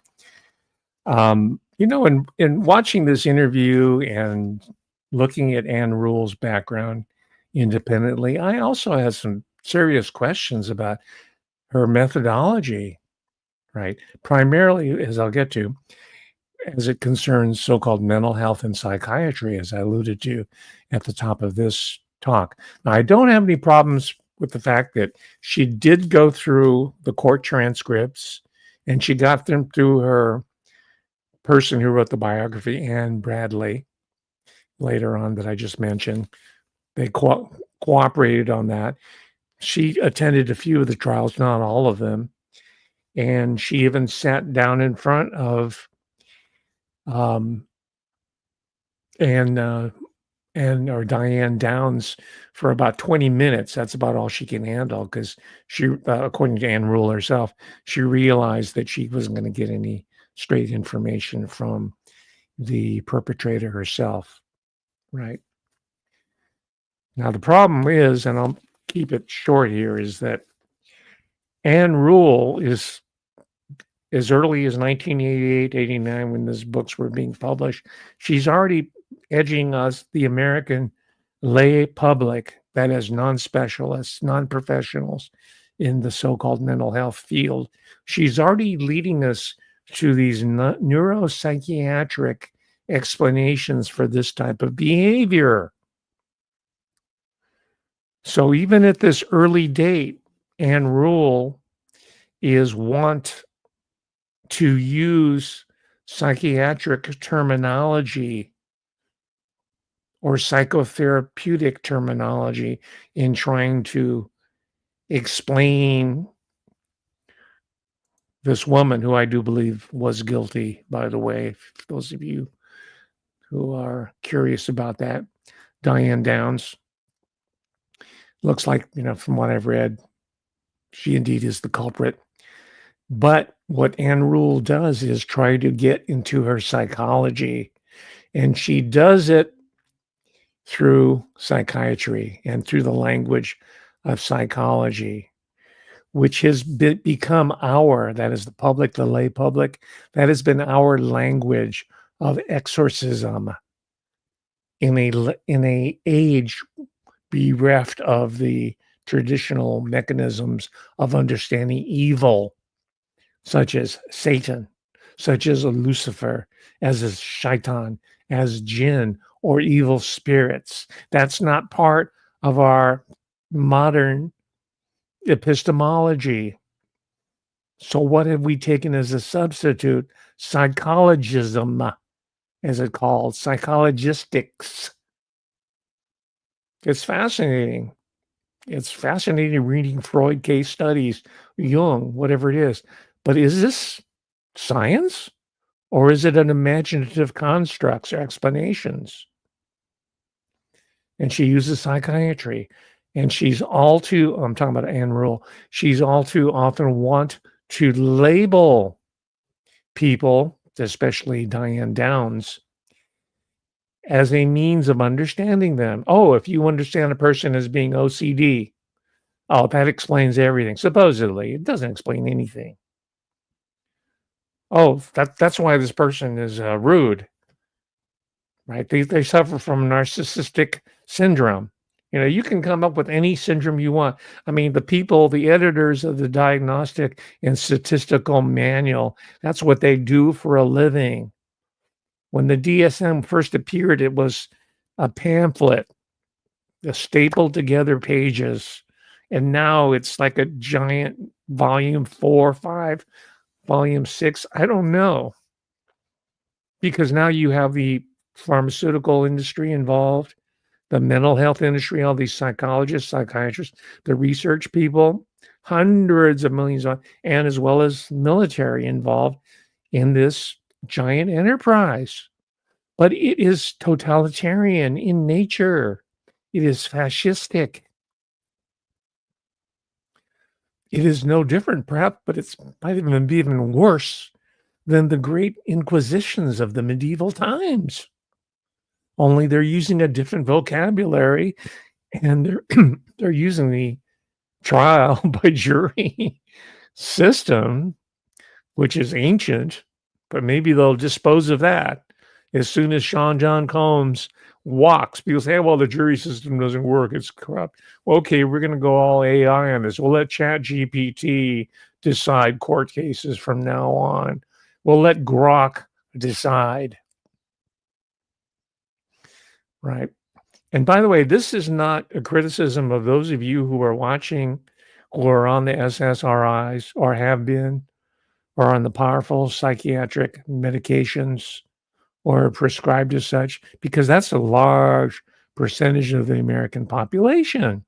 In watching this interview and looking at Ann Rule's background independently, I also had some serious questions about her methodology, right? Primarily, as I'll get to, as it concerns so-called mental health and psychiatry, as I alluded to at the top of this talk. Now, I don't have any problems with the fact that she did go through the court transcripts and she got them through her person who wrote the biography, Anne Bradley, later on that I just mentioned. They cooperated on that. She attended a few of the trials, not all of them. And she even sat down in front of Diane Downs for about 20 minutes. That's about all she can handle because she, according to Ann Rule herself, she realized that she wasn't going to get any straight information from the perpetrator herself, right? Now, the problem is, and I'll keep it short here, is that Ann Rule is as early as 1988, 89, when these books were being published. She's already edging us, the American lay public, that is non-specialists, non-professionals in the so-called mental health field. She's already leading us to these neuropsychiatric explanations for this type of behavior. So even at this early date, Ann Rule is want to use psychiatric terminology or psychotherapeutic terminology in trying to explain this woman, who I do believe was guilty, by the way, for those of you who are curious about that. Diane Downs. Looks like, from what I've read, she indeed is the culprit. But what Ann Rule does is try to get into her psychology, and she does it through psychiatry and through the language of psychology, which has become that is the public, the lay public, that has been our language of exorcism in a age bereft of the traditional mechanisms of understanding evil, such as Satan, such as a Lucifer, as a shaitan, as jinn, or evil spirits. That's not part of our modern epistemology. So what have we taken as a substitute? Psychologism, as it's called, psychologistics. It's fascinating. It's fascinating reading Freud case studies, Jung, whatever it is. But is this science or is it an imaginative constructs or explanations? And she uses psychiatry. And she's all too, I'm talking about Anne Rule, she's all too often want to label people, especially Diane Downs, as a means of understanding them. Oh, if you understand a person as being OCD, oh, that explains everything. Supposedly, it doesn't explain anything. Oh, that's why this person is rude, right? They suffer from narcissistic syndrome. You know, you can come up with any syndrome you want. I mean, the editors of the Diagnostic and Statistical Manual, that's what they do for a living. When the DSM first appeared, it was a pamphlet, the stapled together pages. And now it's like a giant volume 4, 5, volume 6. I don't know. Because now you have the pharmaceutical industry involved, the mental health industry, all these psychologists, psychiatrists, the research people, hundreds of millions of, and as well as military involved in this giant enterprise. But it is totalitarian in nature. It is fascistic. It is no different, perhaps, but it might even be even worse than the great inquisitions of the medieval times. Only they're using a different vocabulary, and they're using the trial by jury system, which is ancient, but maybe they'll dispose of that as soon as Sean John Combs walks. People say, well, the jury system doesn't work, it's corrupt. Well, okay, we're going to go all AI on this. We'll let ChatGPT decide court cases from now on. We'll let Grok decide. Right. And by the way, this is not a criticism of those of you who are watching who are on the SSRIs or have been or on the powerful psychiatric medications or prescribed as such, because that's a large percentage of the American population.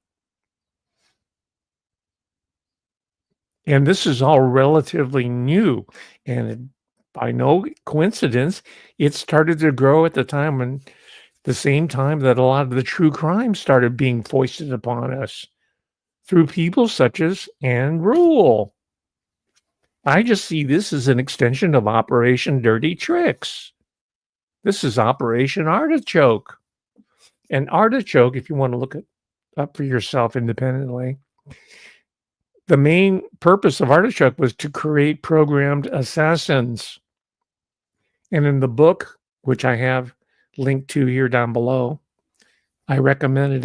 And this is all relatively new. And by no coincidence, it started to grow at the time when the same time that a lot of the true crime started being foisted upon us through people such as Anne Rule. I just see this as an extension of Operation Dirty Tricks. This is Operation Artichoke. And Artichoke, if you want to look it up for yourself independently, the main purpose of Artichoke was to create programmed assassins. And in the book, which I have linked to here down below, I recommend it.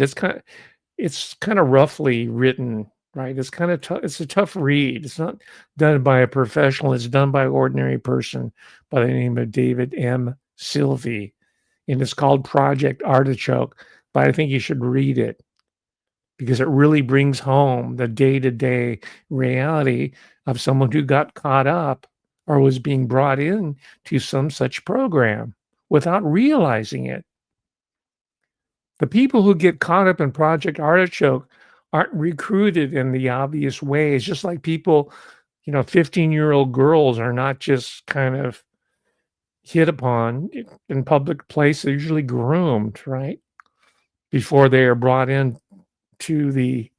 It's kind of roughly written, right? It's kind of tough. It's a tough read. It's not done by a professional. It's done by an ordinary person by the name of David M. Sylvie, and it's called Project Artichoke. But I think you should read it because it really brings home the day-to-day reality of someone who got caught up or was being brought in to some such program without realizing it. The people who get caught up in Project Artichoke aren't recruited in the obvious ways, just like people, 15-year-old girls are not just kind of hit upon in public places. They're usually groomed, right? Before they are brought in to the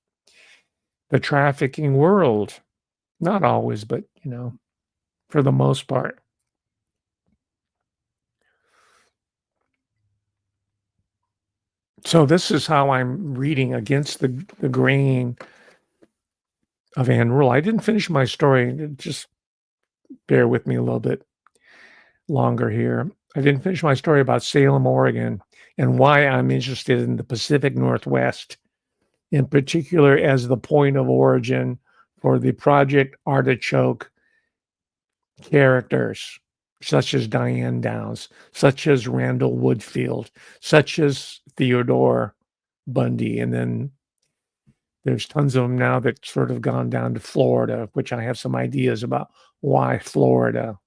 trafficking world. Not always, but, for the most part. So this is how I'm reading against the grain of Anne Rule. I didn't finish my story. Just bear with me a little bit longer here. I didn't finish my story about Salem, Oregon, and why I'm interested in the Pacific Northwest, in particular as the point of origin for the Project Artichoke characters, such as Diane Downs, such as Randall Woodfield, such as Theodore Bundy. And then there's tons of them now that sort of gone down to Florida, which I have some ideas about why Florida,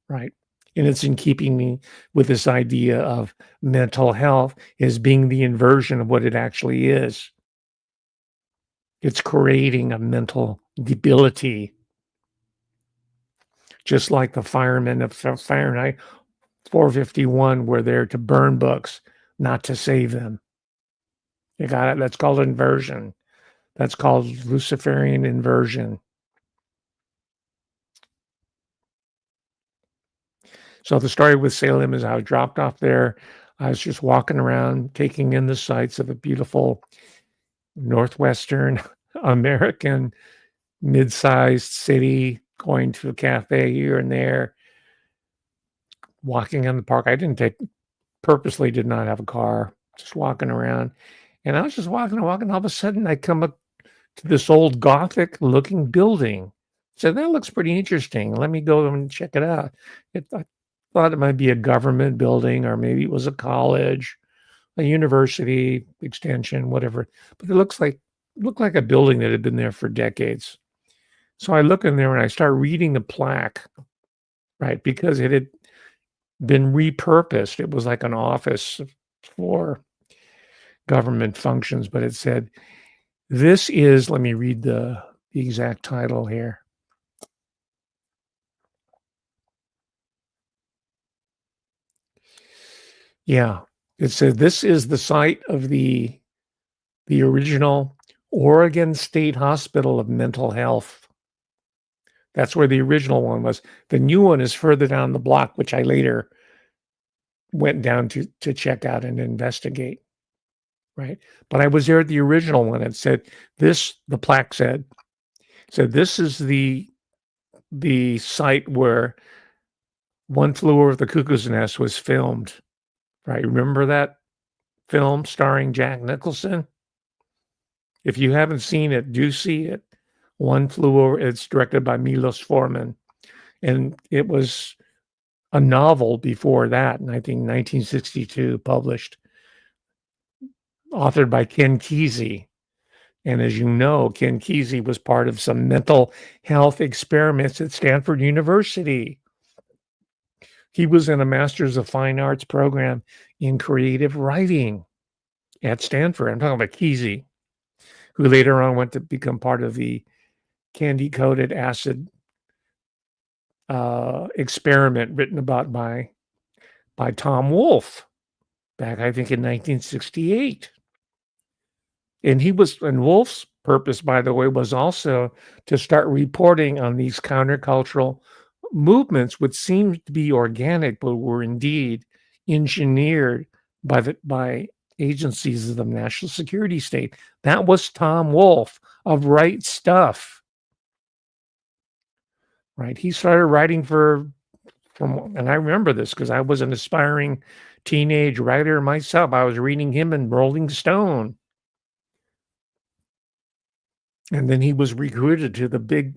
right? And it's in keeping with this idea of mental health as being the inversion of what it actually is. It's creating a mental debility, just like the firemen of Fahrenheit 451 were there to burn books, not to save them. You got it? That's called inversion. That's called Luciferian inversion. So the story with Salem is I was dropped off there. I was just walking around, taking in the sights of a beautiful Northwestern American mid-sized city, going to a cafe here and there, walking in the park. I purposely did not have a car, just walking around. And I was just walking and walking. All of a sudden, I come up to this old Gothic-looking building. So that looks pretty interesting. Let me go and check it out. I thought it might be a government building, or maybe it was a college, a university extension, whatever. But it looked like a building that had been there for decades. So I look in there and I start reading the plaque, right? Because it had been repurposed. It was like an office for government functions, but it said, this is, let me read the exact title here. Yeah, it said, this is the site of the original Oregon State Hospital of Mental Health. That's where the original one was. The new one is further down the block, which I later went down to check out and investigate. Right. But I was there at the original one. It said the plaque said, this is the site where One Flew Over the Cuckoo's Nest was filmed. Right. Remember that film starring Jack Nicholson? If you haven't seen it, do see it. One Flew Over, it's directed by Milos Forman. And it was a novel before that, I think 1962, published, authored by Ken Kesey. And as you know, Ken Kesey was part of some mental health experiments at Stanford University. He was in a Master's of Fine Arts program in creative writing at Stanford. I'm talking about Kesey, who later on went to become part of the candy-coated acid experiment written about by Tom Wolfe back, I think, in 1968. And Wolfe's purpose, by the way, was also to start reporting on these countercultural movements, which seemed to be organic, but were indeed engineered by agencies of the national security state. That was Tom Wolfe of Right Stuff. Right. He started writing and I remember this because I was an aspiring teenage writer myself. I was reading him in Rolling Stone. And then he was recruited to the big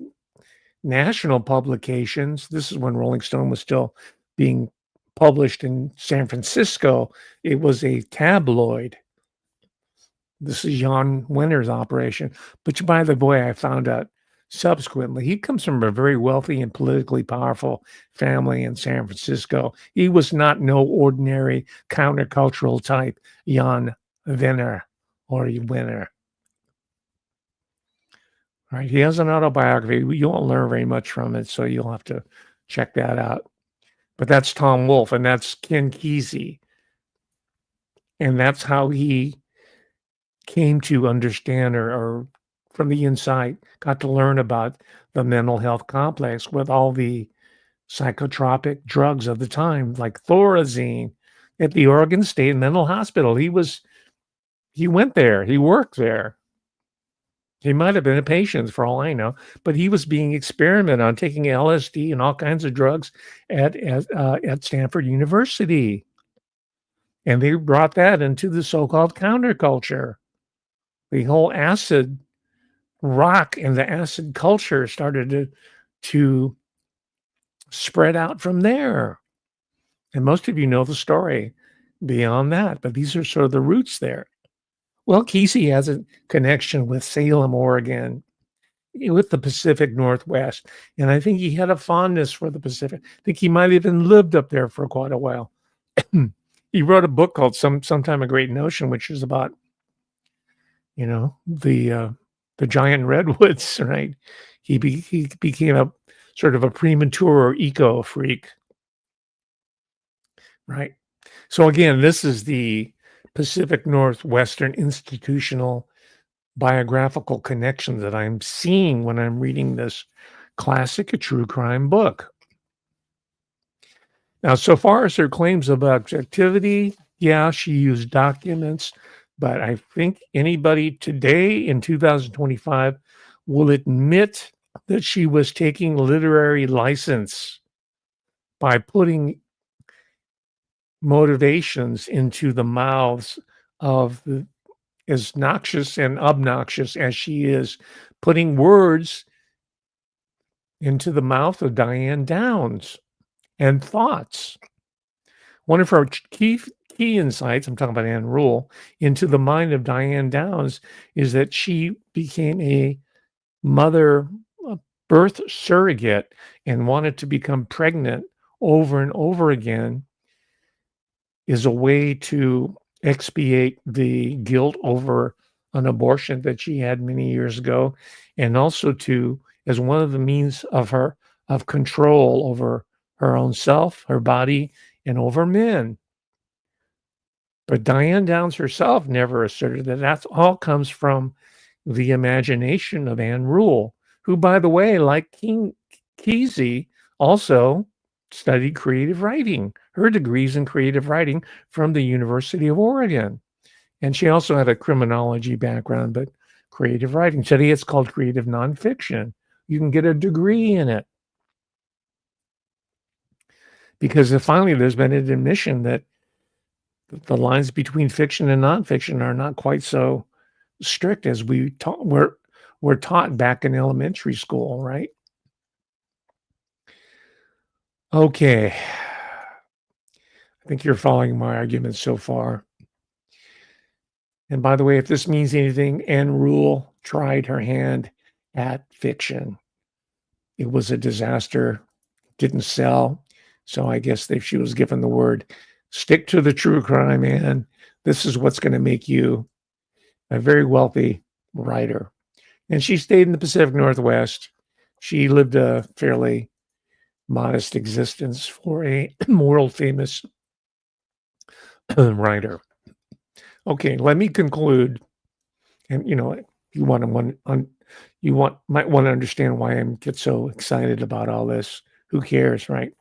national publications. This is when Rolling Stone was still being published in San Francisco. It was a tabloid. This is Jan Wenner's operation. But by the way, I found out subsequently, he comes from a very wealthy and politically powerful family in San Francisco. He was not no ordinary countercultural type, Jan Wenner or Wenner. Right. He has an autobiography. You won't learn very much from it, so you'll have to check that out. But that's Tom Wolfe, and that's Ken Kesey. And that's how he came to understand or from the inside, got to learn about the mental health complex with all the psychotropic drugs of the time, like Thorazine at the Oregon State Mental Hospital. He went there. He worked there. He might have been a patient for all I know, but he was being experimented on, taking LSD and all kinds of drugs at Stanford University. And they brought that into the so-called counterculture. The whole acid rock and the acid culture started to spread out from there. And most of you know the story beyond that, but these are sort of the roots there. Well, Kesey has a connection with Salem, Oregon, with the Pacific Northwest. And I think he had a fondness for the Pacific. I think he might have even lived up there for quite a while. He wrote a book called Sometime a Great Notion, which is about, the giant redwoods, right? He became a sort of a premature eco freak, right? So again, this is the Pacific Northwestern institutional biographical connection that I'm seeing when I'm reading this classic true crime book. Now, so far as her claims of objectivity, yeah, she used documents, but I think anybody today in 2025 will admit that she was taking literary license by putting motivations into the mouths of as noxious and obnoxious as she is, putting words into the mouth of Diane Downs and thoughts. One of her key insights, I'm talking about Anne Rule, into the mind of Diane Downs is that she became a mother, a birth surrogate, and wanted to become pregnant over and over again is a way to expiate the guilt over an abortion that she had many years ago, and also to as one of the means of control over her own self, her body, and over men. But Diane Downs herself never asserted that all comes from the imagination of Anne Rule, who, by the way, like King Kesey, also studied creative writing. Her degrees in creative writing from the University of Oregon. And she also had a criminology background, but creative writing. Today it's called creative nonfiction. You can get a degree in it. Because finally there's been an admission that the lines between fiction and nonfiction are not quite so strict as we're taught back in elementary school, right? Okay. I think you're following my argument so far. And by the way, if this means anything, Anne Rule tried her hand at fiction. It was a disaster, didn't sell. So I guess if she was given the word, stick to the true crime, Anne. This is what's going to make you a very wealthy writer. And she stayed in the Pacific Northwest. She lived a fairly modest existence for a world famous writer. Okay, let me conclude. And you might want to understand why I get so excited about all this. Who cares, right?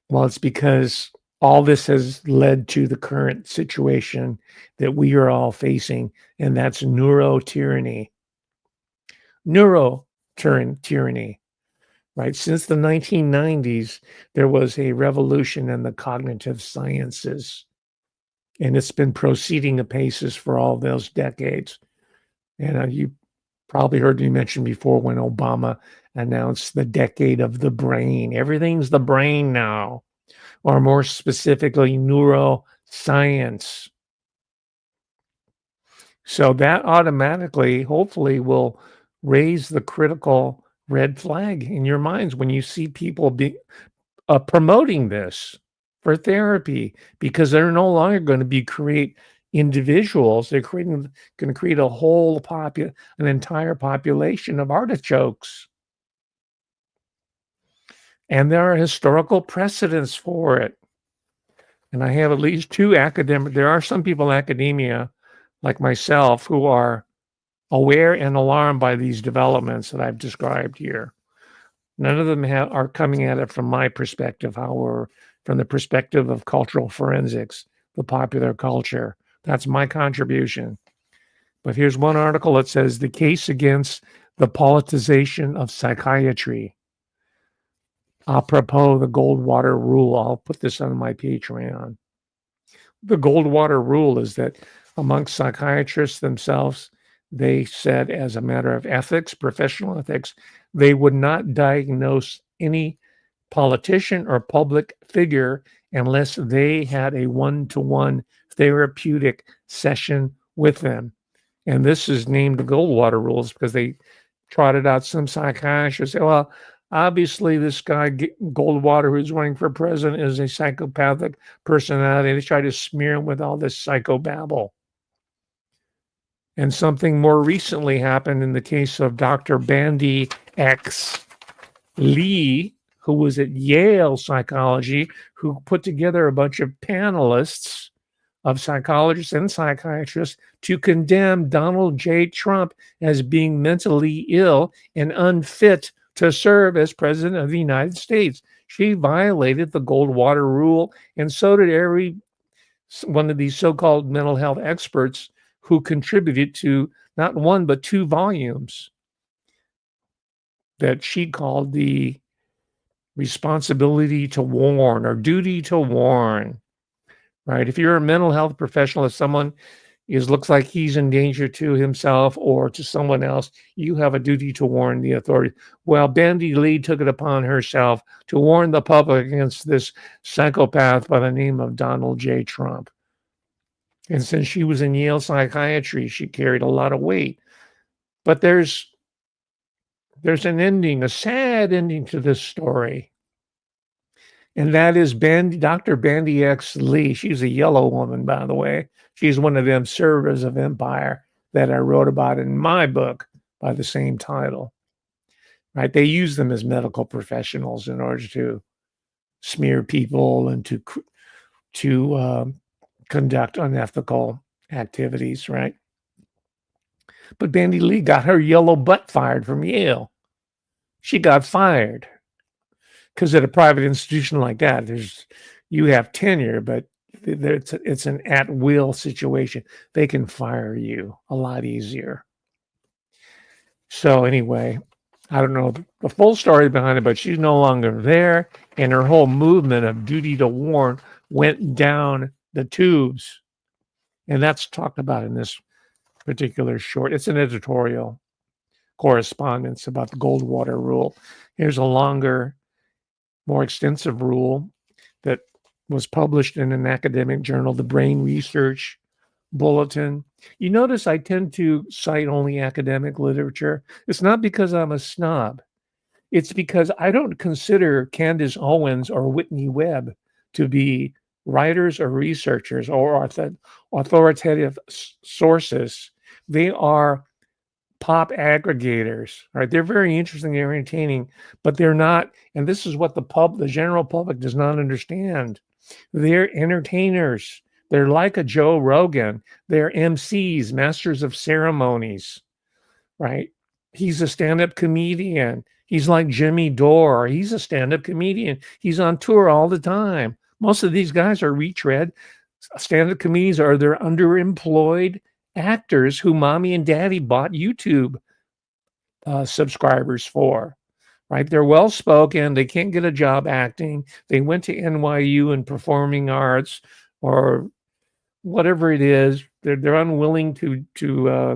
Well, it's because all this has led to the current situation that we are all facing, and that's neuro-tyranny. Neuro-tyranny, right? Since the 1990s, there was a revolution in the cognitive sciences, and it's been proceeding apace for all those decades. And you probably heard me mention before when Obama announced the decade of the brain. Everything's the brain now, or more specifically, neuroscience. So that automatically, hopefully, will raise the critical red flag in your minds when you see people promoting this for therapy, because they're no longer going to create individuals. They're going to create a whole an entire population of artichokes. And there are historical precedents for it. And I have at least two there are some people in academia, like myself, who are aware and alarmed by these developments that I've described here. None of them are coming at it from my perspective, from the perspective of cultural forensics, the popular culture. That's my contribution. But here's one article that says the case against the politicization of psychiatry. Apropos the Goldwater rule, I'll put this on my Patreon. The Goldwater rule is that amongst psychiatrists themselves, they said as a matter of ethics, professional ethics, they would not diagnose any politician or public figure unless they had a one-to-one therapeutic session with them. And this is named the Goldwater rules because they trotted out some psychiatrists say, well, obviously this guy Goldwater, who's running for president, is a psychopathic personality. They try to smear him with all this psychobabble. And something more recently happened in the case of Dr. Bandy X Lee, who was at Yale Psychology, who put together a bunch of panelists of psychologists and psychiatrists to condemn Donald J. Trump as being mentally ill and unfit to serve as president of the United States. She violated the Goldwater rule, and so did every one of these so-called mental health experts who contributed to not one but 2 volumes that she called the responsibility to warn or duty to warn, right? If you're a mental health professional, if someone looks like he's in danger to himself or to someone else, you have a duty to warn the authorities. Well, Bandy Lee took it upon herself to warn the public against this psychopath by the name of Donald J. Trump. And since she was in Yale psychiatry, she carried a lot of weight. But there's an ending, a sad ending to this story. And that is Dr. Bandy X Lee. She's a yellow woman, by the way. She's one of them servers of empire that I wrote about in my book by the same title. Right? They use them as medical professionals in order to smear people and to conduct unethical activities, right? But Bandy Lee got her yellow butt fired from Yale. She got fired because at a private institution like that, you have tenure, but it's an at-will situation. They can fire you a lot easier. So anyway, I don't know the full story behind it, but she's no longer there, and her whole movement of duty to warn went down the tubes. And that's talked about in this particular short. It's an editorial correspondence about the Goldwater rule. Here's a longer, more extensive rule that was published in an academic journal, the Brain Research Bulletin. You notice I tend to cite only academic literature. It's not because I'm a snob. It's because I don't consider Candace Owens or Whitney Webb to be writers or researchers or authoritative sources. They are pop aggregators, right? They're very interesting, they're entertaining, but they're not, and this is what the general public does not understand. They're entertainers. They're like a Joe Rogan. They're MCs, masters of ceremonies, right? He's a stand-up comedian. He's like Jimmy Dore. He's a stand-up comedian. He's on tour all the time. Most of these guys are retread stand-up comedians, or they're underemployed actors who mommy and daddy bought YouTube subscribers for, right? They're well-spoken. They can't get a job acting. They went to NYU in performing arts or whatever it is. They're unwilling to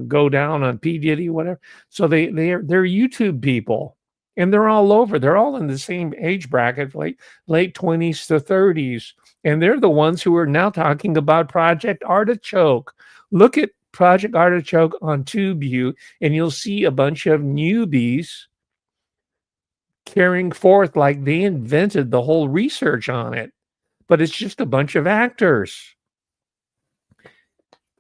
go down on P. Diddy, whatever. So they're YouTube people, and they're all over. They're all in the same age bracket, late 20s to 30s. And they're the ones who are now talking about Project Artichoke. Look at Project Artichoke on TubeView, and you'll see a bunch of newbies carrying forth like they invented the whole research on it. But it's just a bunch of actors.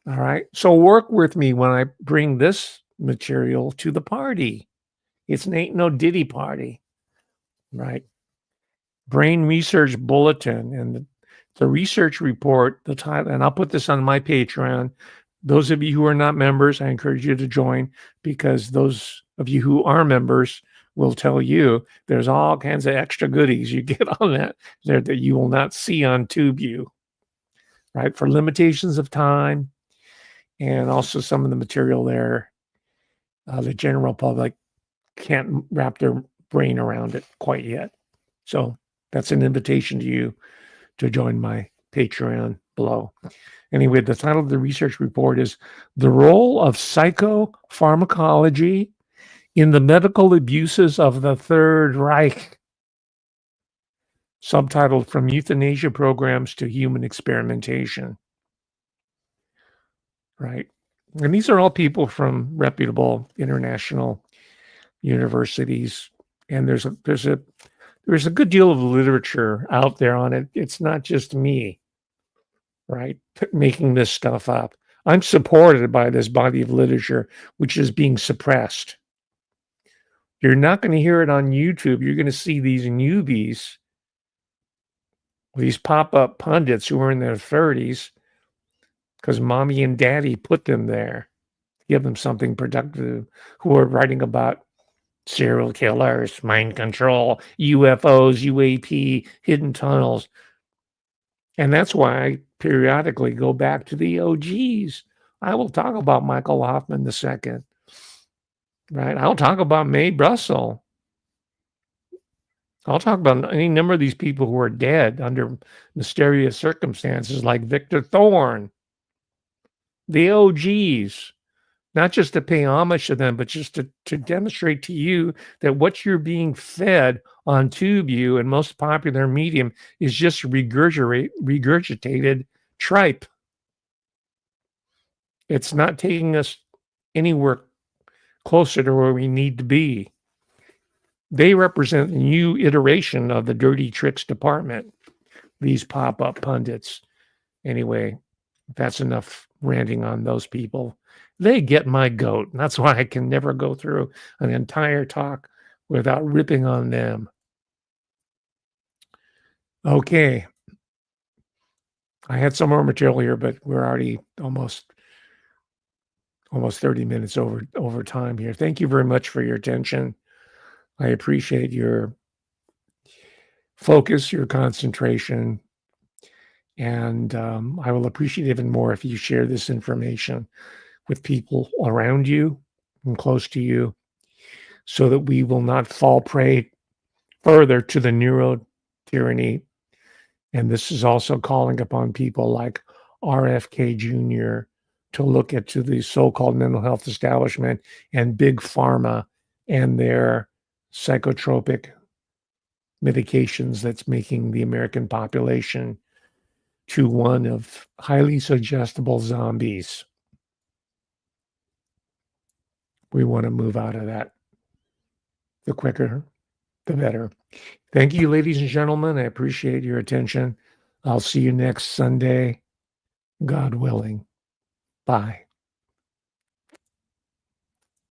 All right. So work with me when I bring this material to the party. It's ain't no Diddy party, right? Brain Research Bulletin and the research report, the title, and I'll put this on my Patreon. Those of you who are not members, I encourage you to join, because those of you who are members will tell you there's all kinds of extra goodies you get on that there that you will not see on TubeView, right? For limitations of time, and also some of the material there, the general public can't wrap their brain around it quite yet. So that's an invitation to you to join my Patreon below. Anyway, the title of the research report is The Role of Psychopharmacology in the Medical Abuses of the Third Reich. Subtitled From Euthanasia Programs to Human Experimentation. Right. And these are all people from reputable international universities, and there's a good deal of literature out there on it. It's not just me, right, making this stuff up. I'm supported by this body of literature, which is being suppressed. You're not going to hear it on YouTube. You're going to see these newbies, these pop-up pundits who are in their 30s, because mommy and daddy put them there, give them something productive, who are writing about serial killers, mind control, UFOs, UAP, hidden tunnels. And that's why I periodically go back to the OGs. I will talk about Michael Hoffman II, right? I'll talk about Mae Brussel. I'll talk about any number of these people who are dead under mysterious circumstances, like Victor Thorne. The OGs, not just to pay homage to them, but just to demonstrate to you that what you're being fed on TubeU and most popular medium is just regurgitated tripe. It's not taking us anywhere closer to where we need to be. They represent a new iteration of the dirty tricks department, these pop-up pundits. Anyway, that's enough ranting on those people. They get my goat. And that's why I can never go through an entire talk without ripping on them. Okay. I had some more material here, but we're already almost 30 minutes over time here. Thank you very much for your attention. I appreciate your focus, your concentration, and I will appreciate even more if you share this information with people around you and close to you, so that we will not fall prey further to the neuro tyranny. And this is also calling upon people like RFK Jr. to look to the so-called mental health establishment and big pharma and their psychotropic medications that's making the American population to one of highly suggestible zombies. We want to move out of that. The quicker, the better. Thank you, ladies and gentlemen. I appreciate your attention. I'll see you next Sunday, God willing. Bye.